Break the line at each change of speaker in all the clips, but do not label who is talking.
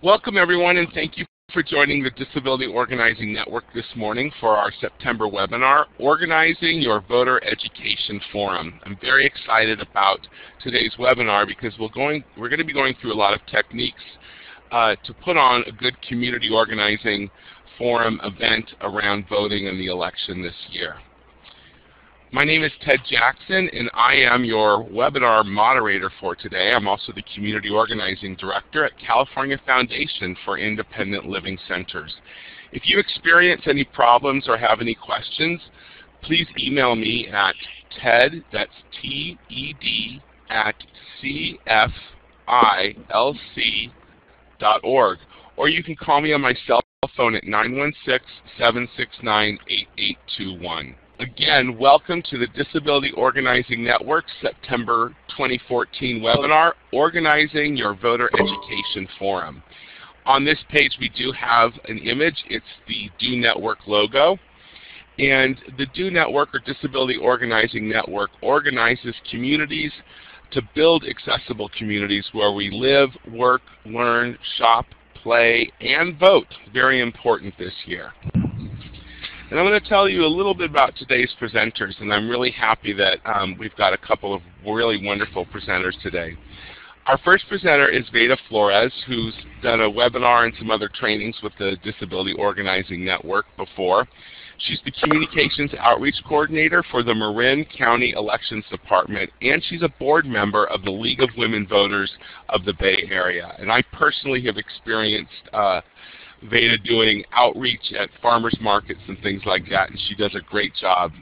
Welcome everyone, and thank you for joining the Disability Organizing Network this morning for our September webinar, Organizing Your Voter Education Forum. I'm very excited about today's webinar because we're going to be going through a lot of techniques to put on a good community organizing forum event around voting in the election this year. My name is Ted Jackson, and I am your webinar moderator for today. I'm also the Community Organizing Director at California Foundation for Independent Living Centers. If you experience any problems or have any questions, please email me at ted, that's T-E-D, at cfilc.org, or you can call me on my cell phone at 916-769-8821. Again, welcome to the Disability Organizing Network September 2014 webinar, Organizing Your Voter Education Forum. On this page we do have an image. It's the DO Network logo. And the DO Network, or Disability Organizing Network, organizes communities to build accessible communities where we live, work, learn, shop, play, and vote. Very important this year. And I'm going to tell you a little bit about today's presenters, and I'm really happy that we've got a couple of really wonderful presenters today. Our first presenter is Veda Florez, who's done a webinar and some other trainings with the Disability Organizing Network before. She's the Communications Outreach Coordinator for the Marin County Elections Department, and she's a board member of the League of Women Voters of the Bay Area. And I personally have experienced Veda doing outreach at farmers markets and things like that, and she does a great job,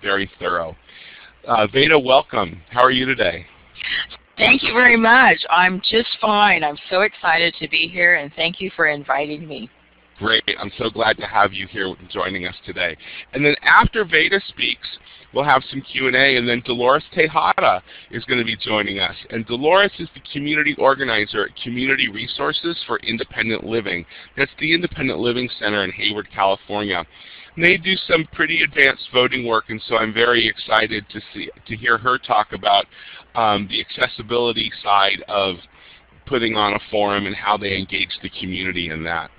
very thorough. Veda, welcome. How are you today?
Thank you very much. I'm just fine. I'm so excited to be here, and thank you for inviting me.
Great. I'm so glad to have you here joining us today. And then after Veda speaks, we'll have some Q&A, and then Dolores Tejada is going to be joining us. And Dolores is the community organizer at Community Resources for Independent Living. That's the Independent Living Center in Hayward, California. And they do some pretty advanced voting work, and so I'm very excited to hear her talk about the accessibility side of putting on a forum and how they engage the community in that.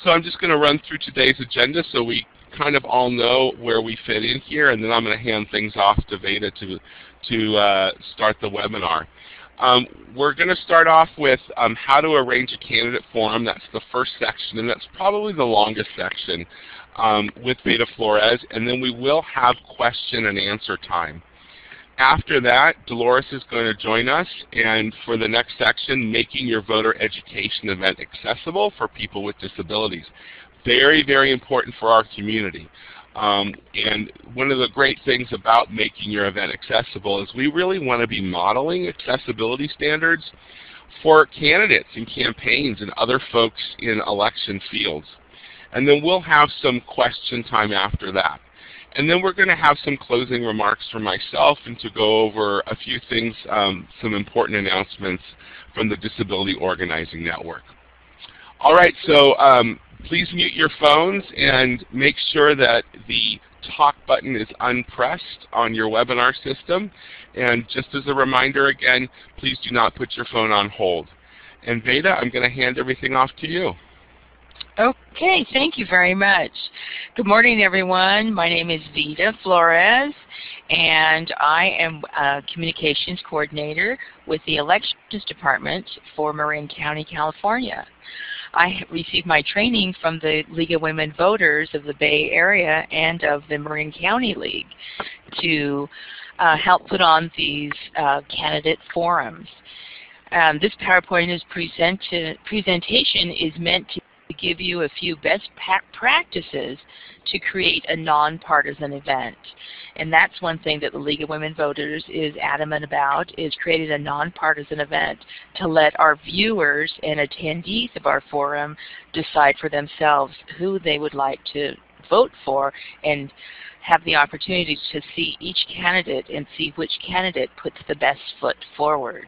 So I'm just going to run through today's agenda so we kind of all know where we fit in here, and then I'm going to hand things off to Veda to start the webinar. We're going to start off with how to arrange a candidate forum. That's the first section, and that's probably the longest section with Veda Florez, and then we will have question and answer time. After that, Dolores is going to join us, and for the next section, making your voter education event accessible for people with disabilities. Very, very important for our community. And one of the great things about making your event accessible is we really want to be modeling accessibility standards for candidates and campaigns and other folks in election fields. And then we'll have some question time after that. And then we're going to have some closing remarks from myself and to go over a few things, some important announcements from the Disability Organizing Network. All right, so please mute your phones and make sure that the talk button is unpressed on your webinar system. And just as a reminder again, please do not put your phone on hold. And Veda, I'm going to hand everything off to you.
Okay, thank you very much. Good morning, everyone. My name is Veda Florez, and I am a Communications Coordinator with the Elections Department for Marin County, California. I received my training from the League of Women Voters of the Bay Area and of the Marin County League to help put on these candidate forums. This PowerPoint presentation is meant to give you a few best practices to create a nonpartisan event. And that's one thing that the League of Women Voters is adamant about, is creating a nonpartisan event to let our viewers and attendees of our forum decide for themselves who they would like to vote for and have the opportunity to see each candidate and see which candidate puts the best foot forward.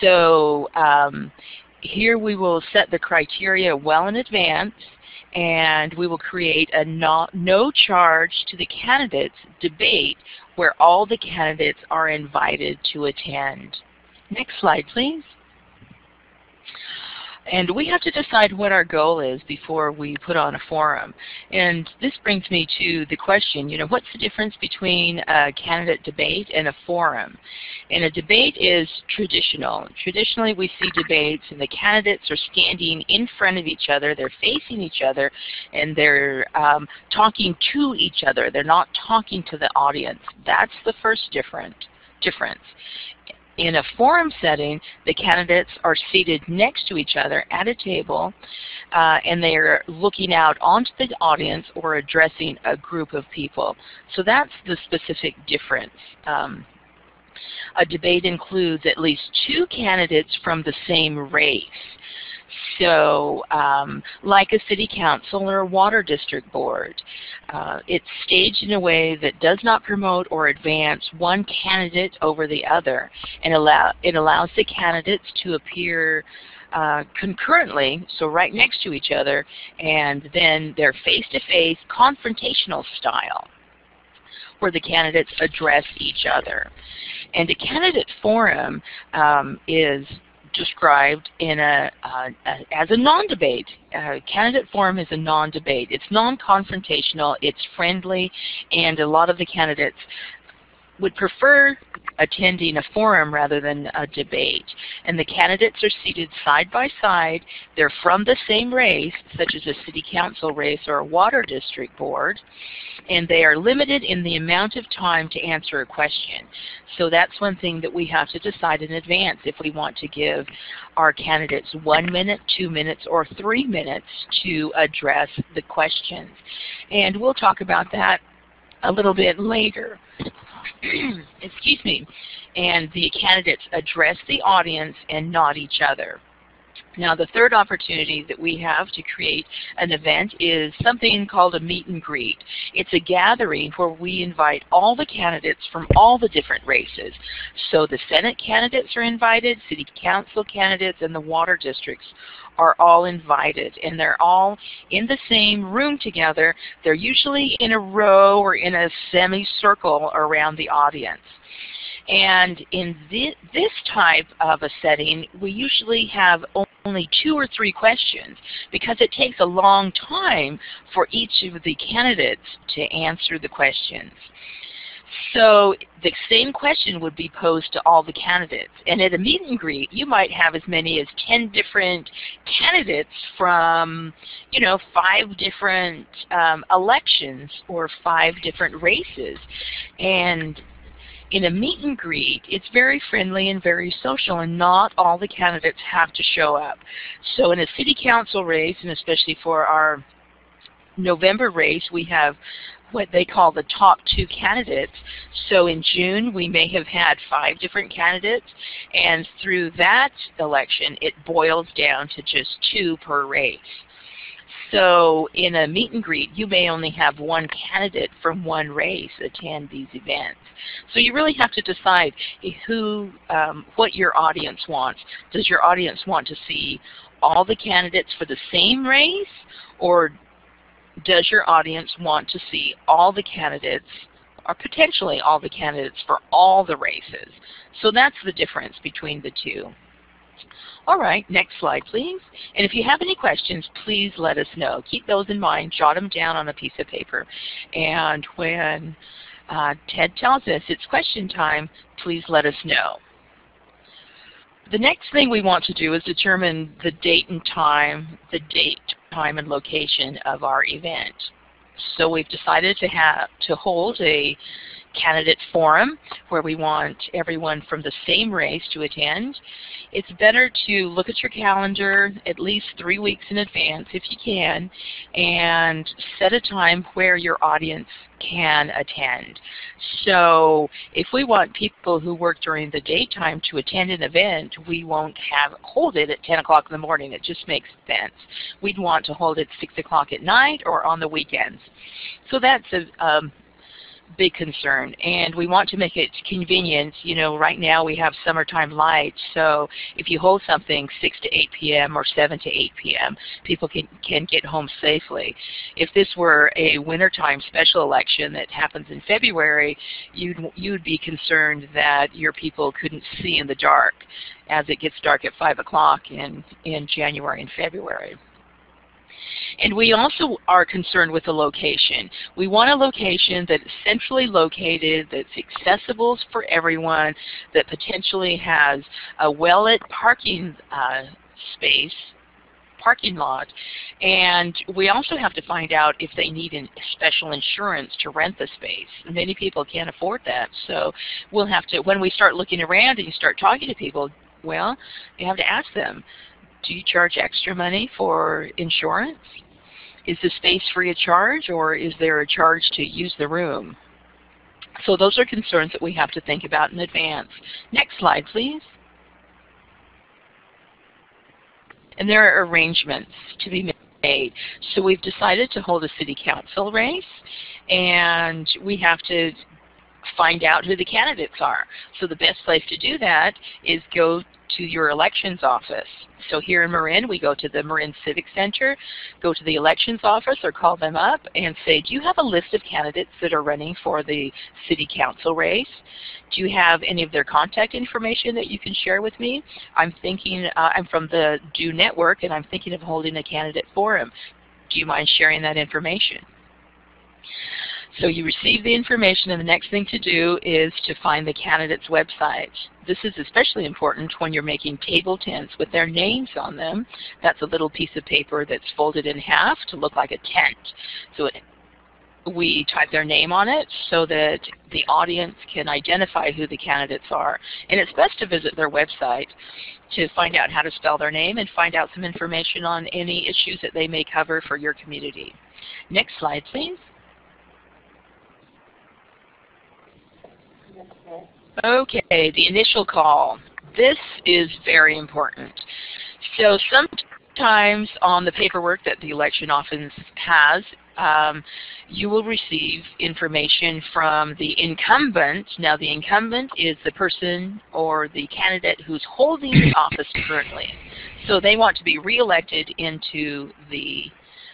So here we will set the criteria well in advance, and we will create a no charge to the candidates debate where all the candidates are invited to attend. Next slide, please. And we have to decide what our goal is before we put on a forum. And this brings me to the question, what's the difference between a candidate debate and a forum? And a debate is traditional. Traditionally, we see debates and the candidates are standing in front of each other, they're facing each other, and they're talking to each other. They're not talking to the audience. That's the first difference. In a forum setting, the candidates are seated next to each other at a table, and they are looking out onto the audience or addressing a group of people. So that's the specific difference. A debate includes at least 2 candidates from the same race. So like a city council or a water district board, it's staged in a way that does not promote or advance one candidate over the other, and it allows the candidates to appear concurrently, so right next to each other, and then they're face-to-face confrontational style, where the candidates address each other. And a candidate forum is described in as a non-debate. Candidate forum is a non-debate. It's non-confrontational, it's friendly, and a lot of the candidates would prefer attending a forum rather than a debate. And the candidates are seated side by side. They're from the same race, such as a city council race or a water district board, and they are limited in the amount of time to answer a question. So that's one thing that we have to decide in advance if we want to give our candidates 1 minute, 2 minutes, or 3 minutes to address the questions. And we'll talk about that a little bit later. Excuse me. And the candidates address the audience and not each other. Now, the third opportunity that we have to create an event is something called a meet and greet. It's a gathering where we invite all the candidates from all the different races. So the Senate candidates are invited, city council candidates, and the water districts are all invited, and they're all in the same room together. They're usually in a row or in a semicircle around the audience. And in this type of a setting, we usually have only 2 or 3 questions because it takes a long time for each of the candidates to answer the questions. So the same question would be posed to all the candidates. And at a meet and greet, you might have as many as 10 different candidates from, 5 different elections or 5 different races. And in a meet and greet, it's very friendly and very social, and not all the candidates have to show up. So in a city council race, and especially for our November race, we have what they call the top 2 candidates. So in June, we may have had 5 different candidates, and through that election, it boils down to just 2 per race. So in a meet and greet, you may only have 1 candidate from 1 race attend these events. So you really have to decide what your audience wants. Does your audience want to see all the candidates for the same race, or does your audience want to see all the candidates, or potentially all the candidates for all the races? So that's the difference between the 2. All right, next slide, please. And if you have any questions, please let us know. Keep those in mind. Jot them down on a piece of paper. And when Ted tells us it's question time, please let us know. The next thing we want to do is determine the date and time, and location of our event. So we've decided to hold a candidate forum where we want everyone from the same race to attend. It's better to look at your calendar at least 3 weeks in advance if you can, and set a time where your audience can attend. So if we want people who work during the daytime to attend an event, we won't hold it at 10 o'clock in the morning. It just makes sense. We'd want to hold it 6 o'clock at night or on the weekends. So that's big concern, and we want to make it convenient. You know, right now we have summertime lights, so if you hold something 6 to 8 p.m. or 7 to 8 p.m., people can get home safely. If this were a wintertime special election that happens in February, you'd be concerned that your people couldn't see in the dark, as it gets dark at 5 o'clock in January and February. And we also are concerned with the location. We want a location that is centrally located, that's accessible for everyone, that potentially has a well-lit parking space, parking lot, and we also have to find out if they need special insurance to rent the space. Many people can't afford that, so we'll have to, when we start looking around and you start talking to people, well, you have to ask them, do you charge extra money for insurance? Is the space free of charge, or is there a charge to use the room? So those are concerns that we have to think about in advance. Next slide, please. And there are arrangements to be made. So we've decided to hold a city council race, and we have to find out who the candidates are. So the best place to do that is go to your elections office. So here in Marin, we go to the Marin Civic Center, go to the elections office or call them up and say, do you have a list of candidates that are running for the city council race? Do you have any of their contact information that you can share with me? I'm thinking, I'm from the DO network and I'm thinking of holding a candidate forum. Do you mind sharing that information? So you receive the information, and the next thing to do is to find the candidate's website. This is especially important when you're making table tents with their names on them. That's a little piece of paper that's folded in half to look like a tent. So we type their name on it so that the audience can identify who the candidates are. And it's best to visit their website to find out how to spell their name and find out some information on any issues that they may cover for your community. Next slide, please. Okay, the initial call. This is very important. So sometimes on the paperwork that the election office has, you will receive information from the incumbent. Now the incumbent is the person or the candidate who's holding the office currently. So they want to be reelected into the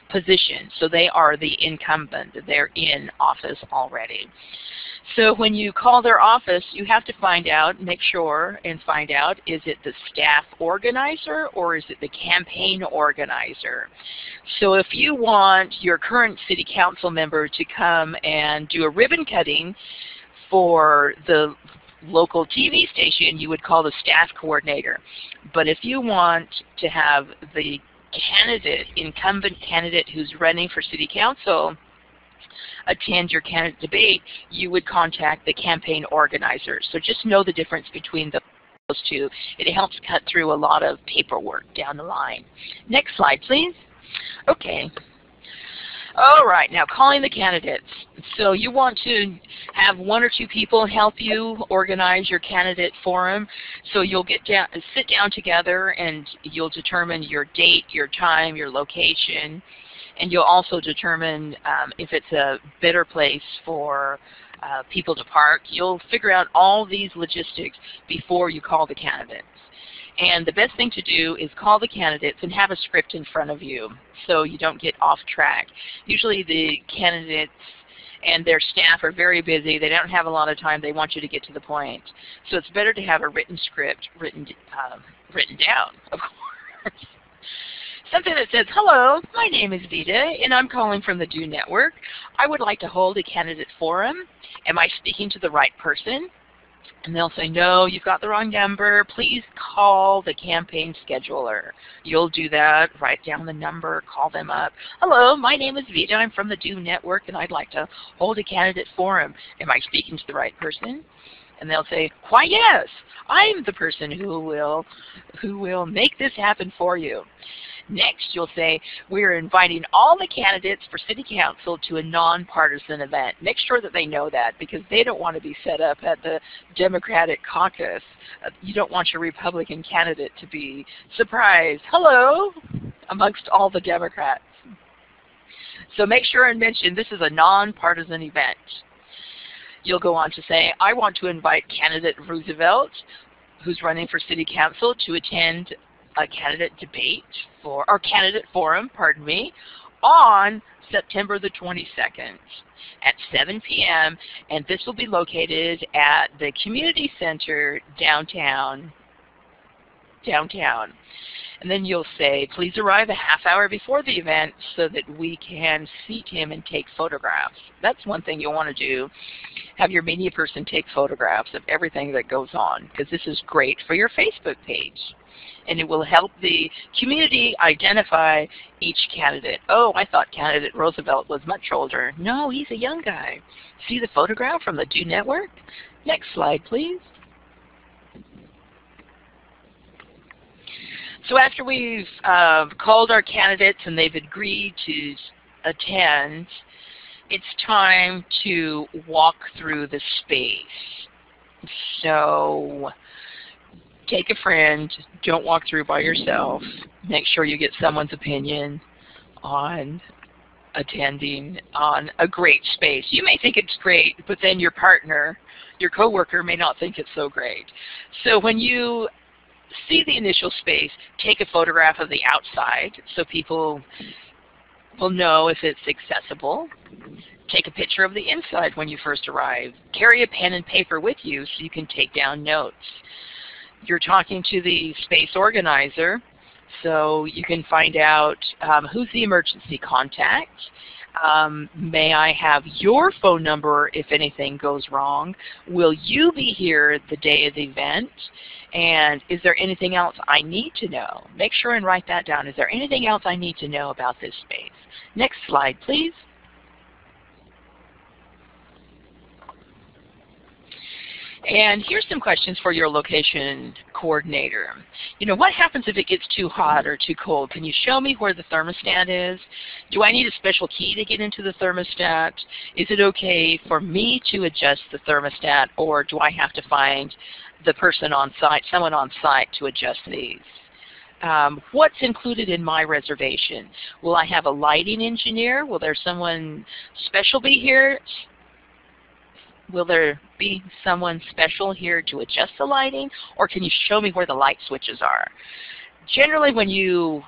position. So they are the incumbent. They're in office already. So when you call their office, you have to find out, make sure and find out, is it the staff organizer or is it the campaign organizer? So if you want your current city council member to come and do a ribbon cutting for the local TV station, you would call the staff coordinator. But if you want to have the candidate, incumbent candidate who's running for city council, attend your candidate debate, you would contact the campaign organizer. So just know the difference between those two. It helps cut through a lot of paperwork down the line. Next slide, please. Okay. All right, now calling the candidates. So you want to have one or two people help you organize your candidate forum. So you'll sit down together and you'll determine your date, your time, your location, and you'll also determine if it's a better place for people to park. You'll figure out all these logistics before you call the candidates. And the best thing to do is call the candidates and have a script in front of you so you don't get off track. Usually the candidates and their staff are very busy. They don't have a lot of time. They want you to get to the point. So it's better to have a written script written down, of course. Something that says, hello, my name is Veda, and I'm calling from the DO network. I would like to hold a candidate forum. Am I speaking to the right person? And they'll say, no, you've got the wrong number. Please call the campaign scheduler. You'll do that, write down the number, call them up. Hello, my name is Veda. I'm from the DO network, and I'd like to hold a candidate forum. Am I speaking to the right person? And they'll say, why, yes, I'm the person who will make this happen for you. Next, you'll say, we're inviting all the candidates for City Council to a nonpartisan event. Make sure that they know that, because they don't want to be set up at the Democratic caucus. You don't want your Republican candidate to be surprised, hello, amongst all the Democrats. So make sure and mention this is a nonpartisan event. You'll go on to say, I want to invite candidate Roosevelt, who's running for city council, to attend a candidate debate or candidate forum, pardon me, on September the 22nd at 7 p.m. and this will be located at the community center downtown. And then you'll say, please arrive a half hour before the event so that we can seat him and take photographs. That's one thing you'll want to do. Have your media person take photographs of everything that goes on, because this is great for your Facebook page. And it will help the community identify each candidate. Oh, I thought candidate Roosevelt was much older. No, he's a young guy. See the photograph from the Do Network? Next slide, please. So after we've called our candidates and they've agreed to attend, it's time to walk through the space. So take a friend, don't walk through by yourself. Make sure you get someone's opinion on attending on a great space. You may think it's great, but then your partner, your coworker may not think it's so great. So when you see the initial space, take a photograph of the outside so people will know if it's accessible. Take a picture of the inside when you first arrive. Carry a pen and paper with you so you can take down notes. You're talking to the space organizer, so you can find out who's the emergency contact. May I have your phone number if anything goes wrong? Will you be here the day of the event? And is there anything else I need to know? Make sure and write that down. Is there anything else I need to know about this space? Next slide, please. And here's some questions for your location coordinator. You know, what happens if it gets too hot or too cold? Can you show me where the thermostat is? Do I need a special key to get into the thermostat? Is it okay for me to adjust the thermostat, or do I have to find the person on site, someone on site, to adjust these? What's included in my reservation? Will I have a lighting engineer? Will there someone special be here? Will there be someone special here to adjust the lighting, or can you show me where the light switches are? Generally, when you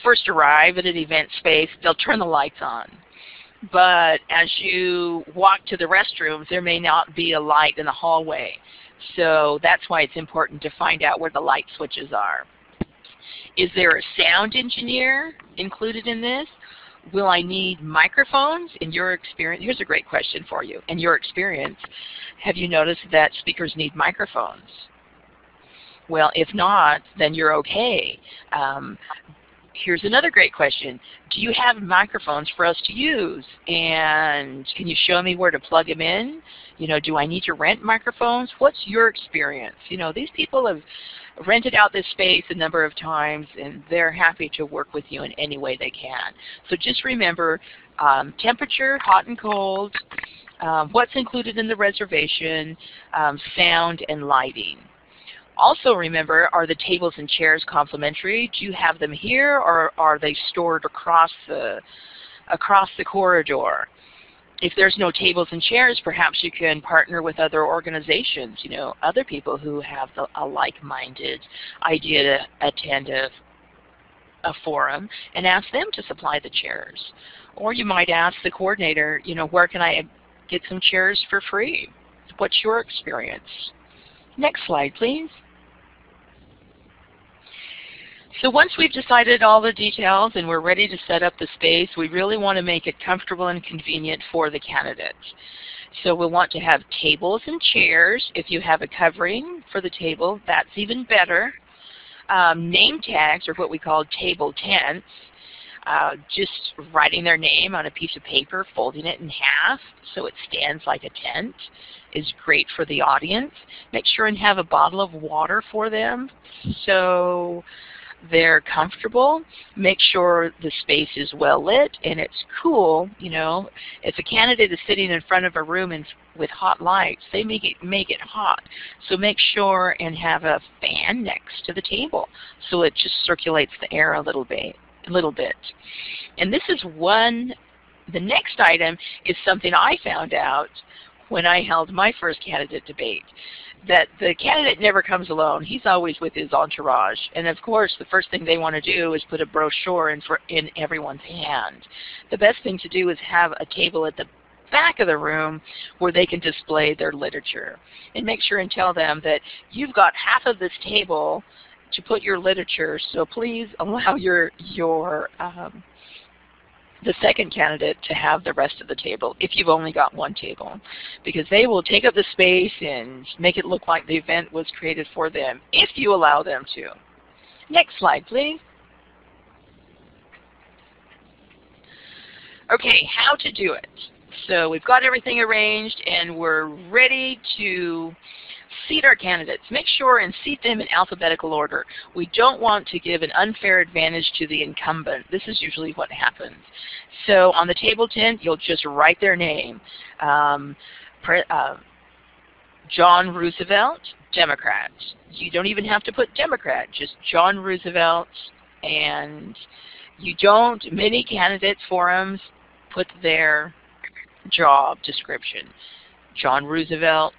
first arrive at an event space, they'll turn the lights on. But as you walk to the restrooms, there may not be a light in the hallway. So that's why it's important to find out where the light switches are. Is there a sound engineer included in this? Will I need microphones? In your experience, here's a great question for you. In your experience, have you noticed that speakers need microphones? Well, if not, then you're okay. Here's another great question. Do you have microphones for us to use? And can you show me where to plug them in? You know, do I need to rent microphones? What's your experience? You know, these people have rented out this space a number of times, and they're happy to work with you in any way they can. So just remember, temperature, hot and cold, what's included in the reservation, sound, and lighting. Also remember, are the tables and chairs complimentary? Do you have them here, or are they stored across the corridor? If there's no tables and chairs, perhaps you can partner with other organizations, you know, other people who have a like-minded idea to attend a forum, and ask them to supply the chairs. Or you might ask the coordinator, you know, where can I get some chairs for free? What's your experience? Next slide, please. So once we've decided all the details and we're ready to set up the space, we really want to make it comfortable and convenient for the candidates. So we'll want to have tables and chairs. If you have a covering for the table, that's even better. Name tags, or what we call table tents, just writing their name on a piece of paper, folding it in half so it stands like a tent, is great for the audience. Make sure and have a bottle of water for them so they're comfortable. Make sure the space is well lit and it's cool. You know, if a candidate is sitting in front of a room with hot lights, they make it hot. So make sure and have a fan next to the table so it just circulates the air a little bit. And this is the next item is something I found out when I held my first candidate debate, that the candidate never comes alone. He's always with his entourage. And of course, the first thing they want to do is put a brochure in everyone's hand. The best thing to do is have a table at the back of the room where they can display their literature. And make sure and tell them that you've got half of this table to put your literature, so please allow the second candidate to have the rest of the table if you've only got one table, because they will take up the space and make it look like the event was created for them if you allow them to. Next slide, please. Okay, how to do it. So we've got everything arranged and we're ready to seat our candidates. Make sure and seat them in alphabetical order. We don't want to give an unfair advantage to the incumbent. This is usually what happens. So on the table tent, you'll just write their name. John Roosevelt, Democrat. You don't even have to put Democrat, just John Roosevelt. And you don't, many candidates forums put their job description. John Roosevelt,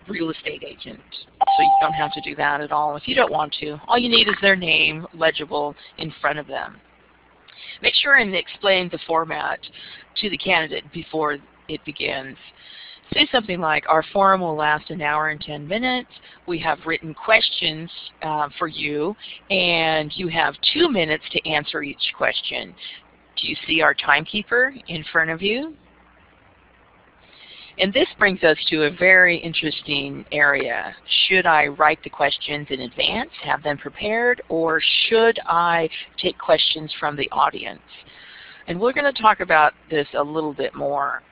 real estate agent. So you don't have to do that at all if you don't want to. All you need is their name legible in front of them. Make sure and explain the format to the candidate before it begins. Say something like, our forum will last an hour and 10 minutes. We have written questions for you, and you have 2 minutes to answer each question. Do you see our timekeeper in front of you? And this brings us to a very interesting area. Should I write the questions in advance, have them prepared, or should I take questions from the audience? And we're going to talk about this a little bit more.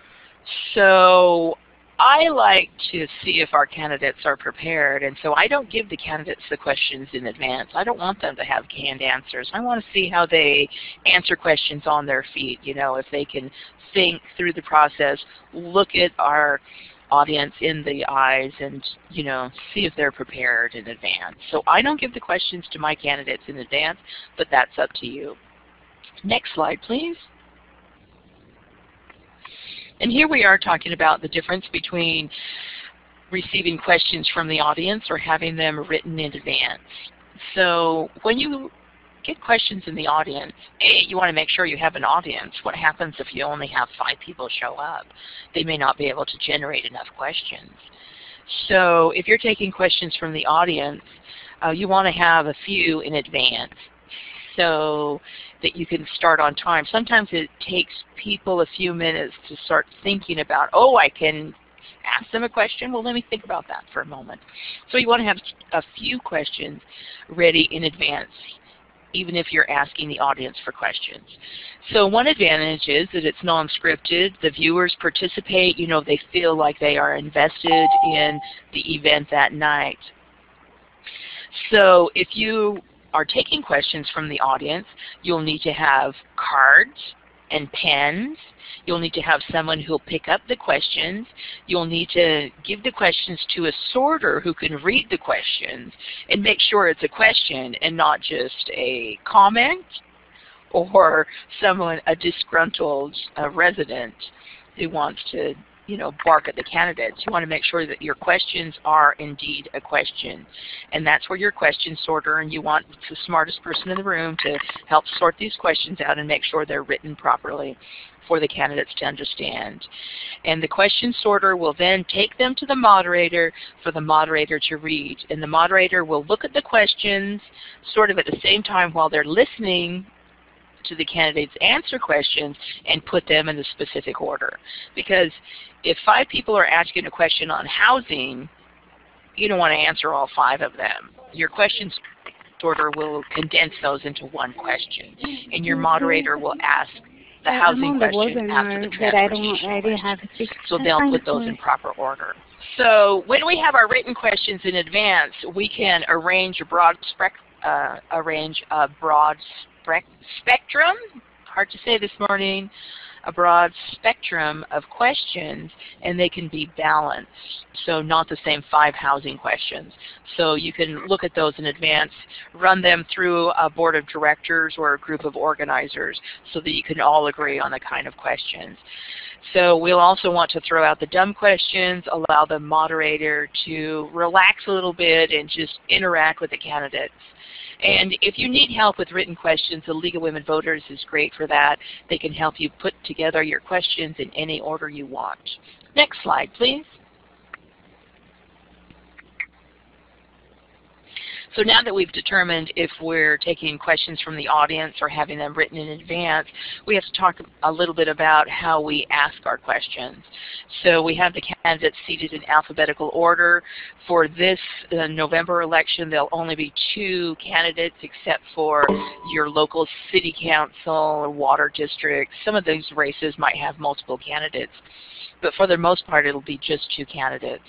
So I like to see if our candidates are prepared, and so I don't give the candidates the questions in advance. I don't want them to have canned answers. I want to see how they answer questions on their feet, you know, if they can think through the process, look at our audience in the eyes, and, you know, see if they're prepared in advance. So I don't give the questions to my candidates in advance, but that's up to you. Next slide, please. And here we are talking about the difference between receiving questions from the audience or having them written in advance. So when you get questions in the audience, you want to make sure you have an audience. What happens if you only have 5 people show up? They may not be able to generate enough questions. So if you're taking questions from the audience, you want to have a few in advance so that you can start on time. Sometimes it takes people a few minutes to start thinking about, oh, I can ask them a question. Well, let me think about that for a moment. So you want to have a few questions ready in advance, even if you're asking the audience for questions. So one advantage is that it's non-scripted. The viewers participate. You know, they feel like they are invested in the event that night. So if you are taking questions from the audience, you'll need to have cards and pens. You'll need to have someone who'll pick up the questions. You'll need to give the questions to a sorter who can read the questions and make sure it's a question and not just a comment or someone, a disgruntled resident who wants to, you know, bark at the candidates. You want to make sure that your questions are indeed a question. And that's where your question sorter, and you want the smartest person in the room to help sort these questions out and make sure they're written properly for the candidates to understand. And the question sorter will then take them to the moderator for the moderator to read. And the moderator will look at the questions sort of at the same time while they're listening to the candidates answer questions and put them in a specific order. Because if 5 people are asking a question on housing, you don't want to answer all 5 of them. Your question sorter will condense those into one question, and your moderator will ask the housing question after the transportation question. So they'll put those in proper order. So when we have our written questions in advance, we can arrange a broad spectrum, hard to say this morning, a broad spectrum of questions, and they can be balanced. So not the same 5 housing questions. So you can look at those in advance, run them through a board of directors or a group of organizers so that you can all agree on the kind of questions. So we'll also want to throw out the dumb questions, allow the moderator to relax a little bit and just interact with the candidates. And if you need help with written questions, the League of Women Voters is great for that. They can help you put together your questions in any order you want. Next slide, please. So now that we've determined if we're taking questions from the audience or having them written in advance, we have to talk a little bit about how we ask our questions. So we have the candidates seated in alphabetical order. For this November election, there'll only be 2 candidates except for your local city council or water district. Some of these races might have multiple candidates, but for the most part it'll be just 2 candidates.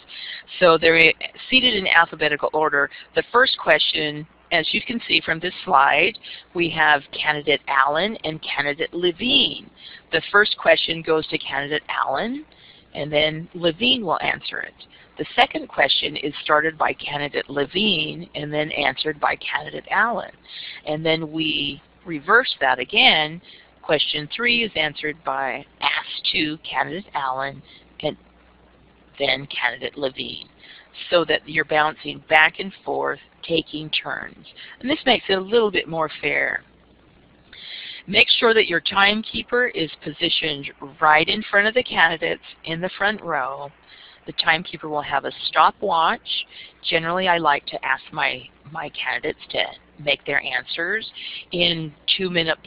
So they're seated in alphabetical order. The first question, as you can see from this slide, we have candidate Allen and candidate Levine. The first question goes to candidate Allen, and then Levine will answer it. The second question is started by candidate Levine and then answered by candidate Allen. And then we reverse that again. Question 3 is asked to candidate Allen and then candidate Levine, so that you're bouncing back and forth, taking turns. And this makes it a little bit more fair. Make sure that your timekeeper is positioned right in front of the candidates in the front row. The timekeeper will have a stopwatch. Generally, I like to ask my candidates to make their answers in 2-minute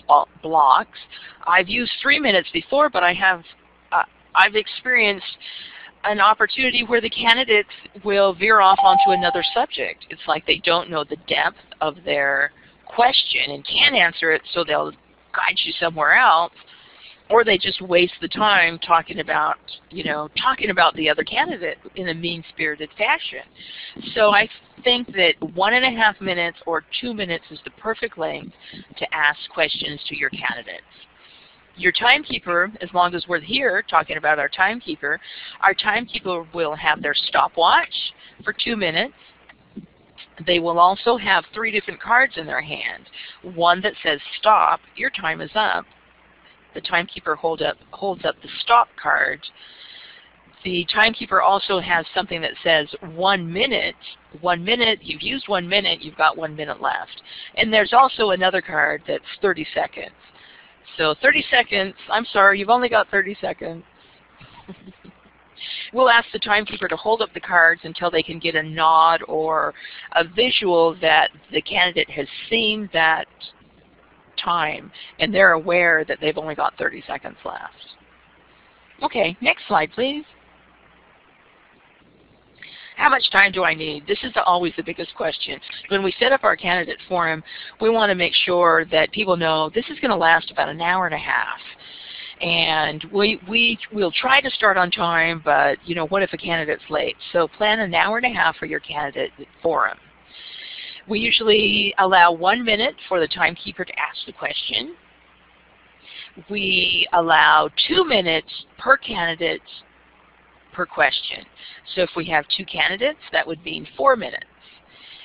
blocks. I've used 3 minutes before, but I've experienced an opportunity where the candidates will veer off onto another subject. It's like they don't know the depth of their question and can't answer it, so they'll guide you somewhere else, or they just waste the time talking about the other candidate in a mean-spirited fashion. So I think that 1.5 minutes or 2 minutes is the perfect length to ask questions to your candidates. Your timekeeper, as long as we're here talking about our timekeeper will have their stopwatch for 2 minutes. They will also have 3 different cards in their hand. One that says stop, your time is up. The timekeeper holds up the stop card. The timekeeper also has something that says 1 minute. 1 minute, you've used 1 minute, you've got 1 minute left. And there's also another card that's 30 seconds. So 30 seconds, I'm sorry, you've only got 30 seconds. We'll ask the timekeeper to hold up the cards until they can get a nod or a visual that the candidate has seen that time and they're aware that they've only got 30 seconds left. Okay, next slide, please. How much time do I need? This is always the biggest question. When we set up our candidate forum, we want to make sure that people know this is going to last about 1.5 hours. And we'll try to start on time, but what if a candidate's late? So plan 1.5 hours for your candidate forum. We usually allow 1 minute for the timekeeper to ask the question. We allow 2 minutes per candidate per question. So if we have 2 candidates, that would mean 4 minutes.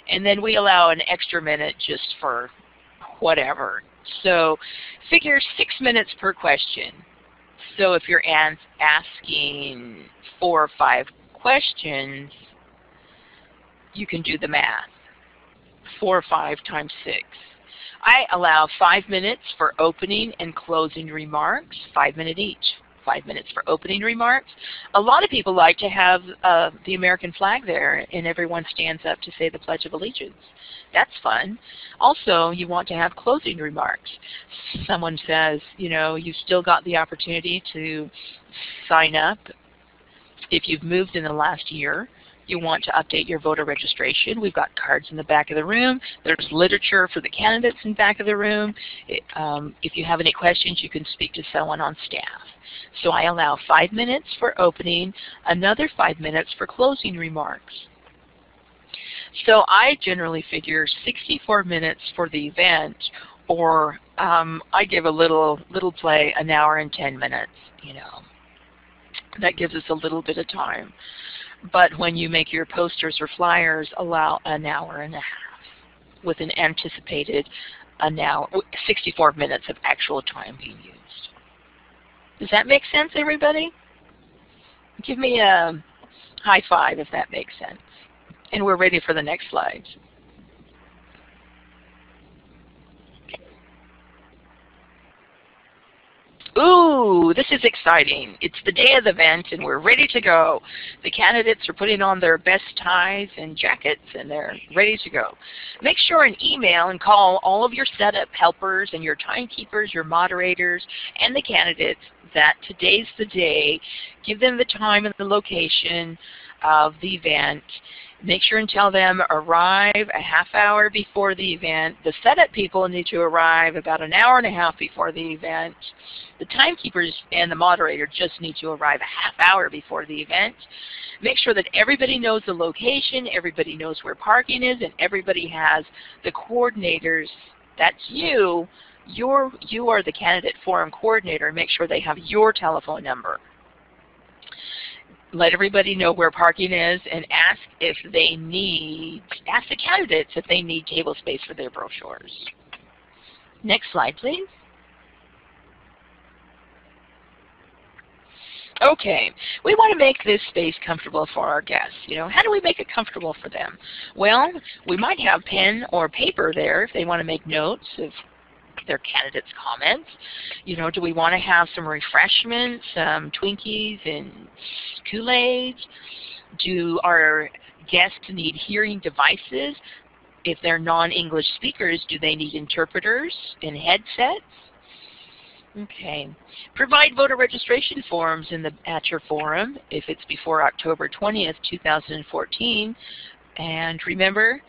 And then we allow an extra minute just for whatever. So figure 6 minutes per question. So if you're asking 4 or 5 questions, you can do the math. 4 or 5 times 6. I allow 5 minutes for opening and closing remarks, 5 minutes each. 5 minutes for opening remarks. A lot of people like to have the American flag there and everyone stands up to say the Pledge of Allegiance. That's fun. Also, you want to have closing remarks. Someone says, you've still got the opportunity to sign up if you've moved in the last year. You want to update your voter registration. We've got cards in the back of the room. There's literature for the candidates in the back of the room. If you have any questions, you can speak to someone on staff. So I allow 5 minutes for opening, another 5 minutes for closing remarks. So I generally figure 64 minutes for the event, or I give a little play, an hour and 10 minutes, you know. That gives us a little bit of time. But when you make your posters or flyers, allow an hour and a half with an anticipated 64 minutes of actual time being used. Does that make sense, everybody? Give me a high five if that makes sense. And we're ready for the next slide. Ooh, this is exciting. It's the day of the event and we're ready to go. The candidates are putting on their best ties and jackets and they're ready to go. Make sure and email and call all of your setup helpers and your timekeepers, your moderators, and the candidates that today's the day. Give them the time and the location of the event. Make sure and tell them arrive a half hour before the event. The setup people need to arrive about an hour and a half before the event. The timekeepers and the moderator just need to arrive a half hour before the event. Make sure that everybody knows the location, everybody knows where parking is, and everybody has the coordinators. That's you. You are the candidate forum coordinator. Make sure they have your telephone number. Let everybody know where parking is and ask the candidates if they need table space for their brochures. Next slide, please. Okay, we want to make this space comfortable for our guests. You know, how do we make it comfortable for them? Well, we might have pen or paper there if they want to make notes of their candidates' comments. You know, do we want to have some refreshments, some Twinkies and Kool-Aids? Do our guests need hearing devices? If they're non-English speakers, do they need interpreters and headsets? Okay. Provide voter registration forms at your forum if it's before October 20th, 2014. And remember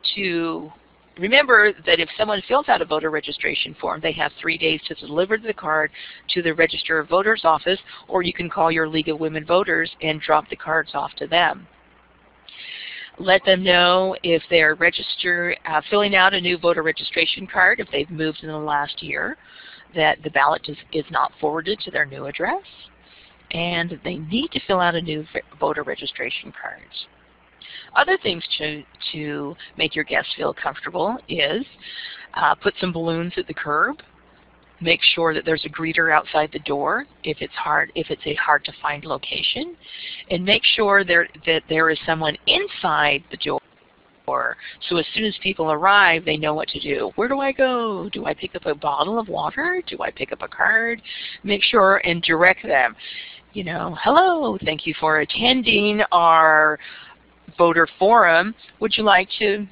that if someone fills out a voter registration form, they have 3 days to deliver the card to the Register of Voters office, or you can call your League of Women Voters and drop the cards off to them. Let them know if they're filling out a new voter registration card, if they've moved in the last year, that the ballot is not forwarded to their new address, and that they need to fill out a new voter registration card. Other things to make your guests feel comfortable is put some balloons at the curb. Make sure that there's a greeter outside the door if it's a hard to find location, and make sure that there is someone inside the door. So as soon as people arrive, they know what to do. Where do I go? Do I pick up a bottle of water? Do I pick up a card? Make sure and direct them. You know, hello, thank you for attending our voter forum. Would you like to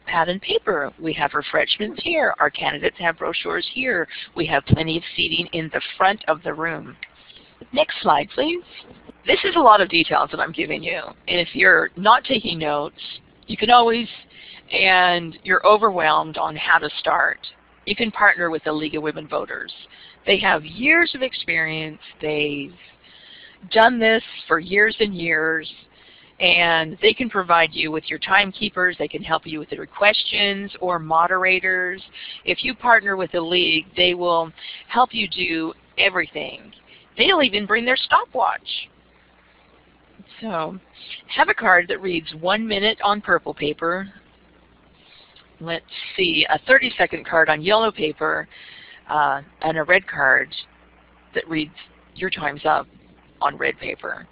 pad and paper? We have refreshments here. Our candidates have brochures here. We have plenty of seating in the front of the room. Next slide, please. This is a lot of details that I'm giving you. And if you're not taking notes, you can always, and you're overwhelmed on how to start, you can partner with the League of Women Voters. They have years of experience. They've done this for years and years. And they can provide you with your timekeepers. They can help you with the questions or moderators. If you partner with the League, they will help you do everything. They'll even bring their stopwatch. So have a card that reads 1 minute on purple paper. Let's see, a 30-second card on yellow paper, and a red card that reads your time's up on red paper.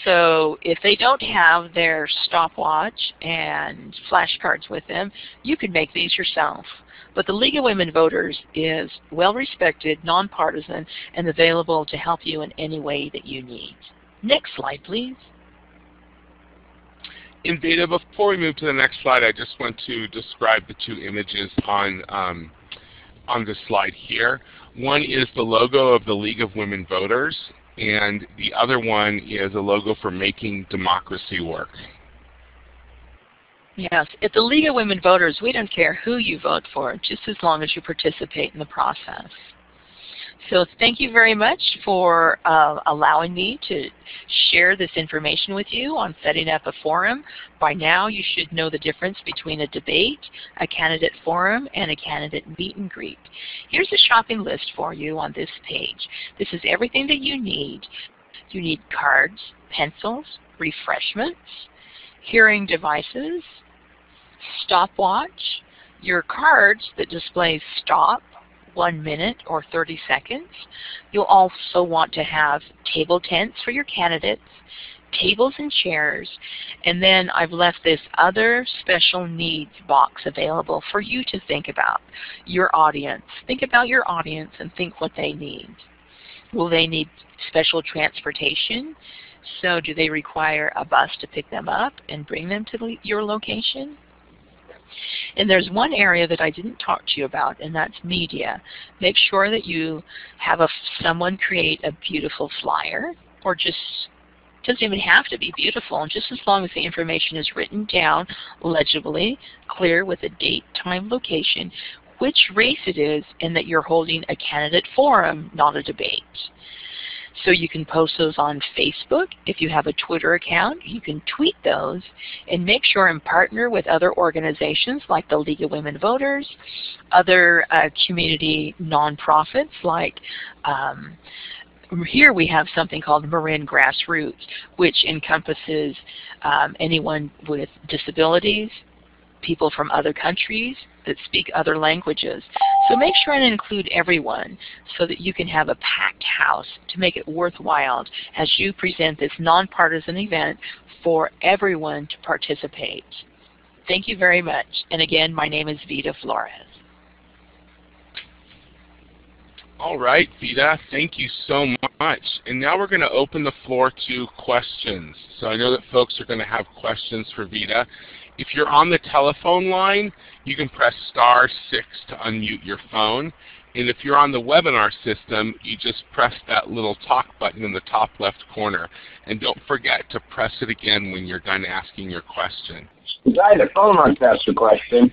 So if they don't have their stopwatch and flashcards with them, you can make these yourself. But the League of Women Voters is well-respected, nonpartisan, and available to help you in any way that you need. Next slide, please.
In Veda, before we move to the next slide, I just want to describe the two images on this slide here. One is the logo of the League of Women Voters, and the other one is a logo for Making Democracy Work.
Yes, at the League of Women Voters, we don't care who you vote for, just as long as you participate in the process. So thank you very much for allowing me to share this information with you on setting up a forum. By now you should know the difference between a debate, a candidate forum, and a candidate meet and greet. Here's a shopping list for you on this page. This is everything that you need. You need cards, pencils, refreshments, hearing devices, stopwatch, your cards that display stop, 1 minute or 30 seconds. You'll also want to have table tents for your candidates, tables and chairs, and then I've left this other special needs box available for you to think about your audience. Think about your audience and think what they need. Will they need special transportation? So do they require a bus to pick them up and bring them to your location? And there's one area that I didn't talk to you about, and that's media. Make sure that you have someone create a beautiful flyer, or just doesn't even have to be beautiful, just as long as the information is written down legibly, clear with a date, time, location, which race it is, and that you're holding a candidate forum, not a debate. So you can post those on Facebook. If you have a Twitter account, you can tweet those, and make sure and partner with other organizations like the League of Women Voters, other community nonprofits like here we have something called Marin Grassroots, which encompasses anyone with disabilities, people from other countries that speak other languages. So make sure and include everyone so that you can have a packed house to make it worthwhile as you present this nonpartisan event for everyone to participate. Thank you very much. And again, my name is Veda Florez.
All right, Veda, thank you so much. And now we're going to open the floor to questions. So I know that folks are going to have questions for Veda. If you're on the telephone line, you can press *6 to unmute your phone. And if you're on the webinar system, you just press that little talk button in the top left corner. And don't forget to press it again when you're done asking your question.
The guy on the phone wants to ask a question.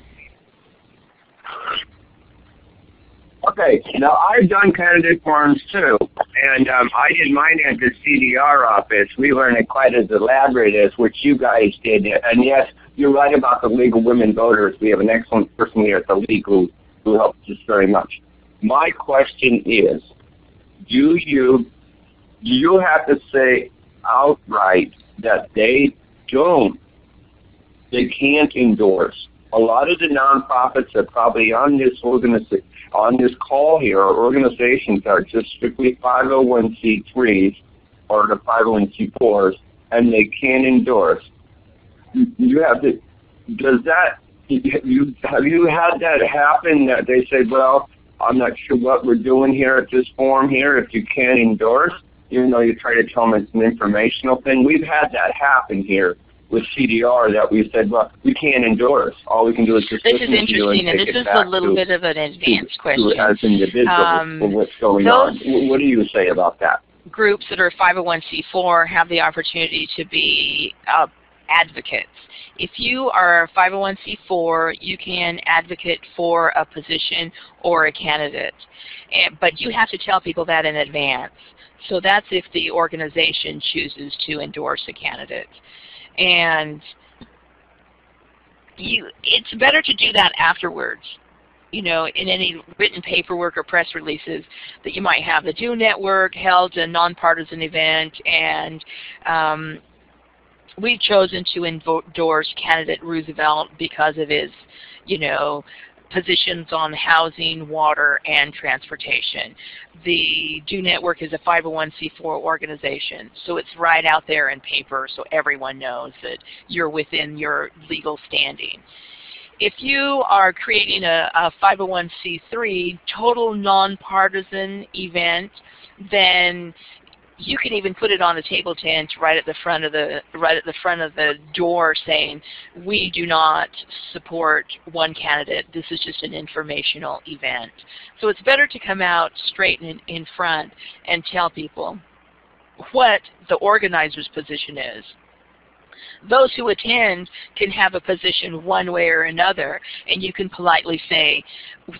Okay, now I've done candidate forums too, and I did mine at the CDR office. We weren't quite as elaborate as what you guys did, and yes, you're right about the League of Women Voters. We have an excellent person here at the League who helps us very much. My question is, do you have to say outright that they can't endorse? A lot of the nonprofits are probably on this call here, or organizations that are just strictly 501c3s or the 501c4s, and they can't endorse. You have to. Have you had that happen? That they say, "Well, I'm not sure what we're doing here at this forum here. If you can't endorse, even though you try to tell them it's an informational thing." We've had that happen here with CDR, that we said, well, we can't endorse. All we can do is just
This is interesting, and this is a little bit of an advanced question.
As individuals, for what's going on. What do you say about that?
Groups that are 501c4 have the opportunity to be advocates. If you are a 501c4, you can advocate for a position or a candidate, but you have to tell people that in advance. So that's if the organization chooses to endorse a candidate. And it's better to do that afterwards. You know, in any written paperwork or press releases that you might have. The DO Network held a nonpartisan event, and we've chosen to endorse candidate Roosevelt because of his, positions on housing, water, and transportation. The DO Network is a 501c4 organization, so it's right out there in paper so everyone knows that you're within your legal standing. If you are creating a 501c3 total nonpartisan event, then you can even put it on a table tent right at the front of the door, saying, "We do not support one candidate. This is just an informational event." So it's better to come out straight in front and tell people what the organizer's position is. those who attend can have a position one way or another, and you can politely say,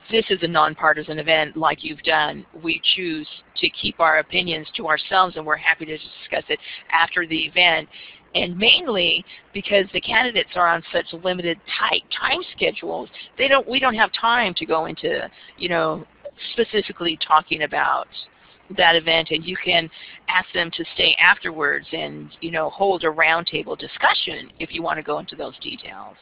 this is a nonpartisan event like you've done. We choose to keep our opinions to ourselves, and we're happy to discuss it after the event. And mainly because the candidates are on such limited, tight time schedules, we don't have time to go into, specifically talking about that event, and you can ask them to stay afterwards and hold a roundtable discussion if you want to go into those details.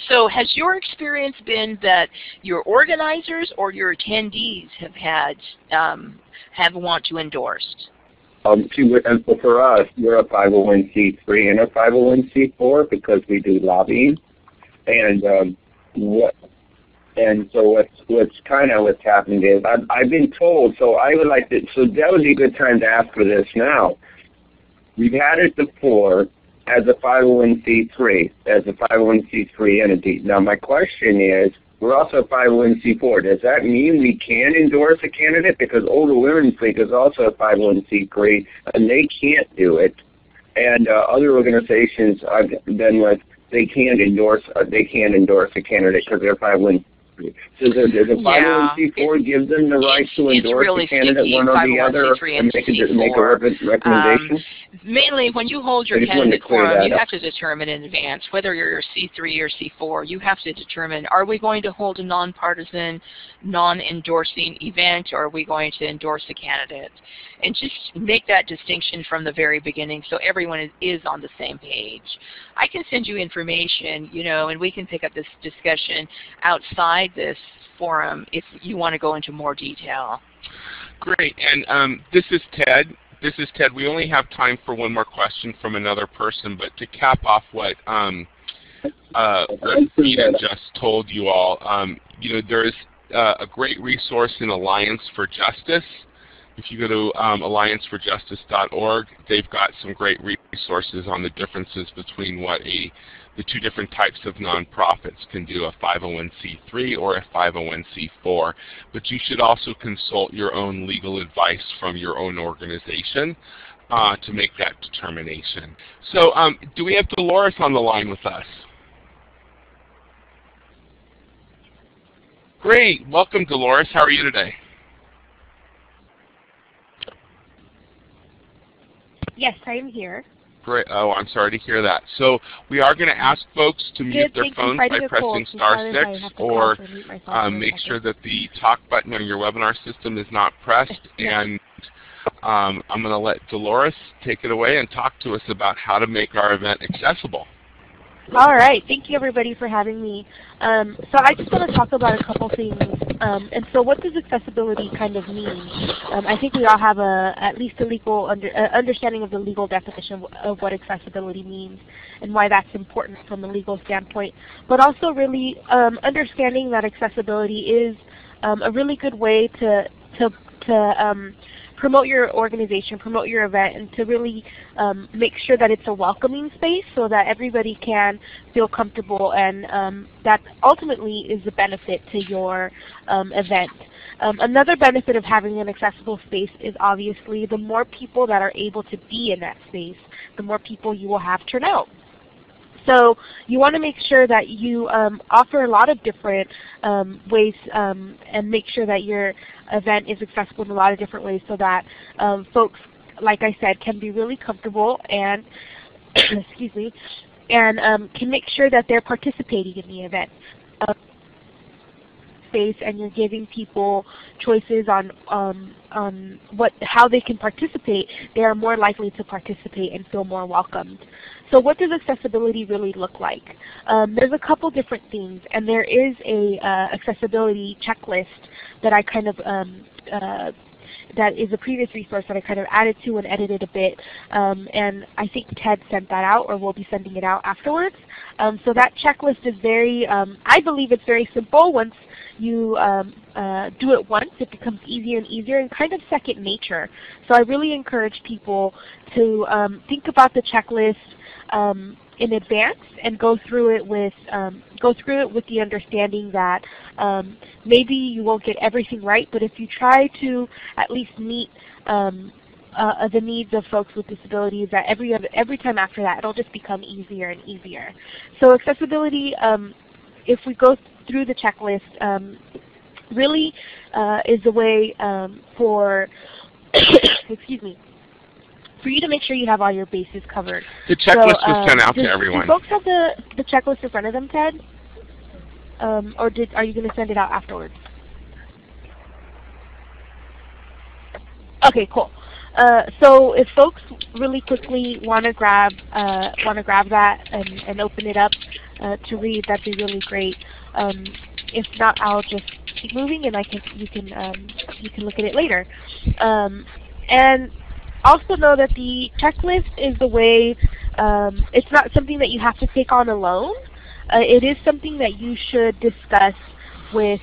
So has your experience been that your organizers or your attendees have want to endorse?
For us, we're a 501c3 and a 501c4 because we do lobbying, and so what's happened is I've been told. So I would like to. So that would be a good time to ask for this now. We've had it before as a 501c3, as a 501c3 entity. Now my question is, we're also a 501c4. Does that mean we can endorse a candidate? Because Older Women's League is also a 501c3, and they can't do it. And other organizations I've been with, they can't endorse a candidate because they're 501c3. So does a 501c4 give them the right to endorse a candidate one or the other and make a recommendation?
Mainly, when you hold your candidate forum, you have to determine in advance whether you're C3 or C4. You have to determine, are we going to hold a nonpartisan, non-endorsing event, or are we going to endorse a candidate? And just make that distinction from the very beginning so everyone is on the same page. I can send you information, and we can pick up this discussion outside this forum if you want to go into more detail.
Great. And this is Ted. We only have time for one more question from another person, but to cap off what Veda just told you all, there is a great resource in Alliance for Justice. If you go to allianceforjustice.org, they've got some great resources on the differences between what the two different types of nonprofits can do, a 501c3 or a 501c4. But you should also consult your own legal advice from your own organization to make that determination. So do we have Dolores on the line with us? Great. Welcome, Dolores. How are you today?
Yes, I am here.
Great. Oh, I'm sorry to hear that. So we are going to ask folks to mute their phones by pressing *6 or make sure that the talk button on your webinar system is not pressed. And I'm going to let Dolores take it away and talk to us about how to make our event accessible.
All right. Thank you, everybody, for having me. So I just want to talk about a couple things. And so what does accessibility kind of mean? I think we all have at least a legal understanding of the legal definition of what accessibility means and why that's important from a legal standpoint. But also really understanding that accessibility is a really good way to promote your organization, promote your event, and to really make sure that it's a welcoming space so that everybody can feel comfortable, and that ultimately is a benefit to your event. Another benefit of having an accessible space is obviously the more people that are able to be in that space, the more people you will have turn out. So you want to make sure that you offer a lot of different ways and make sure that your event is accessible in a lot of different ways so that folks, like I said, can be really comfortable and excuse me, and can make sure that they're participating in the event. And you're giving people choices on how they can participate, they are more likely to participate and feel more welcomed. So what does accessibility really look like? There's a couple different things, and there is a accessibility checklist that I kind of that is a previous resource that I kind of added to and edited a bit, and I think Ted sent that out, or will be sending it out afterwards. So that checklist is very, I believe it's very simple. Once you do it once, it becomes easier and easier and kind of second nature. So I really encourage people to think about the checklist in advance and go through it with the understanding that maybe you won't get everything right, but if you try to at least meet the needs of folks with disabilities, that every time after that, it'll just become easier and easier. So accessibility, if we go through the checklist, really is a way for, excuse me, for you to make sure you have all your bases covered.
The checklist was sent out to everyone.
Do folks have the checklist in front of them, Ted? Or are you going to send it out afterwards? Okay, cool. So if folks really quickly want to grab that and open it up to read, that'd be really great. If not, I'll just keep moving, and you can look at it later. And also know that the checklist is the way. It's not something that you have to take on alone. It is something that you should discuss with.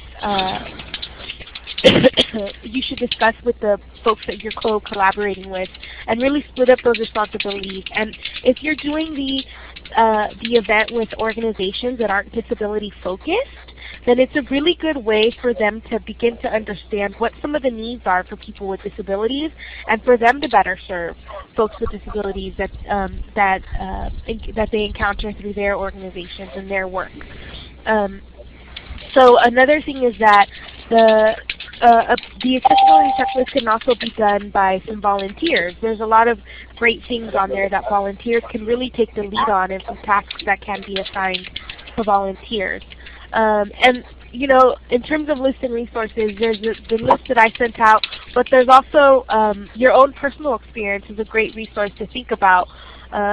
You should discuss with the folks that you're collaborating with, and really split up those responsibilities. And if you're doing the event with organizations that aren't disability focused, then it's a really good way for them to begin to understand what some of the needs are for people with disabilities, and for them to better serve folks with disabilities that they encounter through their organizations and their work. So another thing is that the accessibility checklist can also be done by some volunteers. There's a lot of great things on there that volunteers can really take the lead on, and some tasks that can be assigned to volunteers. And you know, in terms of lists and resources, there's the list that I sent out, but there's also your own personal experience is a great resource to think about.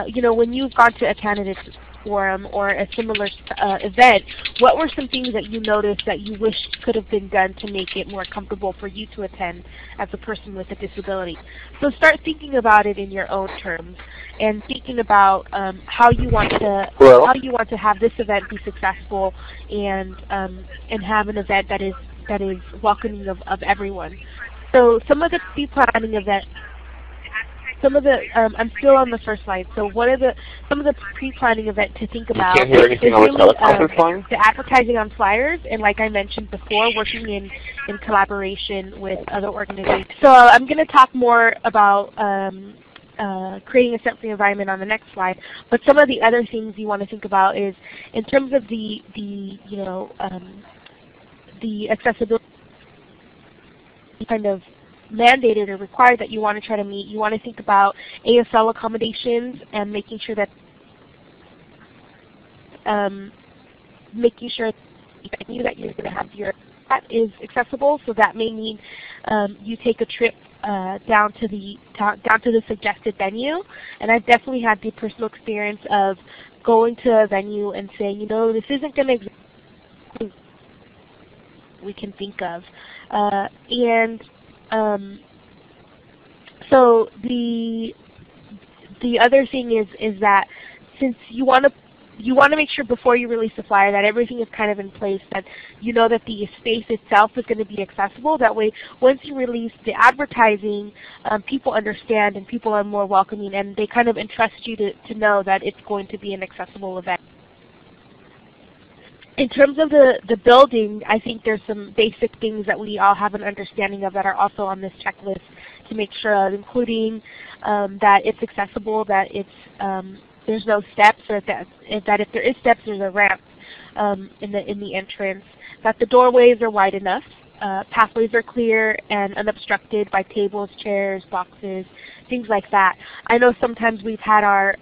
You know, when you've gone to a candidates forum or a similar event, what were some things that you noticed that you wish could have been done to make it more comfortable for you to attend as a person with a disability? So start thinking about it in your own terms, and thinking about how you want to have this event be successful, and have an event that is welcoming of everyone. So some of the pre-planning events. I'm still on the first slide. So some of the pre-planning event to think about
You can't hear anything on the teleconference line?
The advertising on flyers, and like I mentioned before, working in collaboration with other organizations. So I'm going to talk more about creating a step-free environment on the next slide. But some of the other things you want to think about is in terms of the accessibility kind of mandated or required that you want to try to meet. You want to think about ASL accommodations and making sure that the venue that you're going to have your at is accessible. So that may mean you take a trip down to the suggested venue. And I've definitely had the personal experience of going to a venue and saying, you know, this isn't going to exist. We can think of so the other thing is that since you want to make sure before you release the flyer that everything is kind of in place, that you know that the space itself is going to be accessible. That way, once you release the advertising, people understand and people are more welcoming, and they kind of entrust you to know that it's going to be an accessible event. In terms of the building, I think there's some basic things that we all have an understanding of that are also on this checklist to make sure of, including that it's accessible, that it's there's no steps, or that if there is steps, there's a ramp in the entrance, that the doorways are wide enough, pathways are clear and unobstructed by tables, chairs, boxes, things like that. I know sometimes we've had our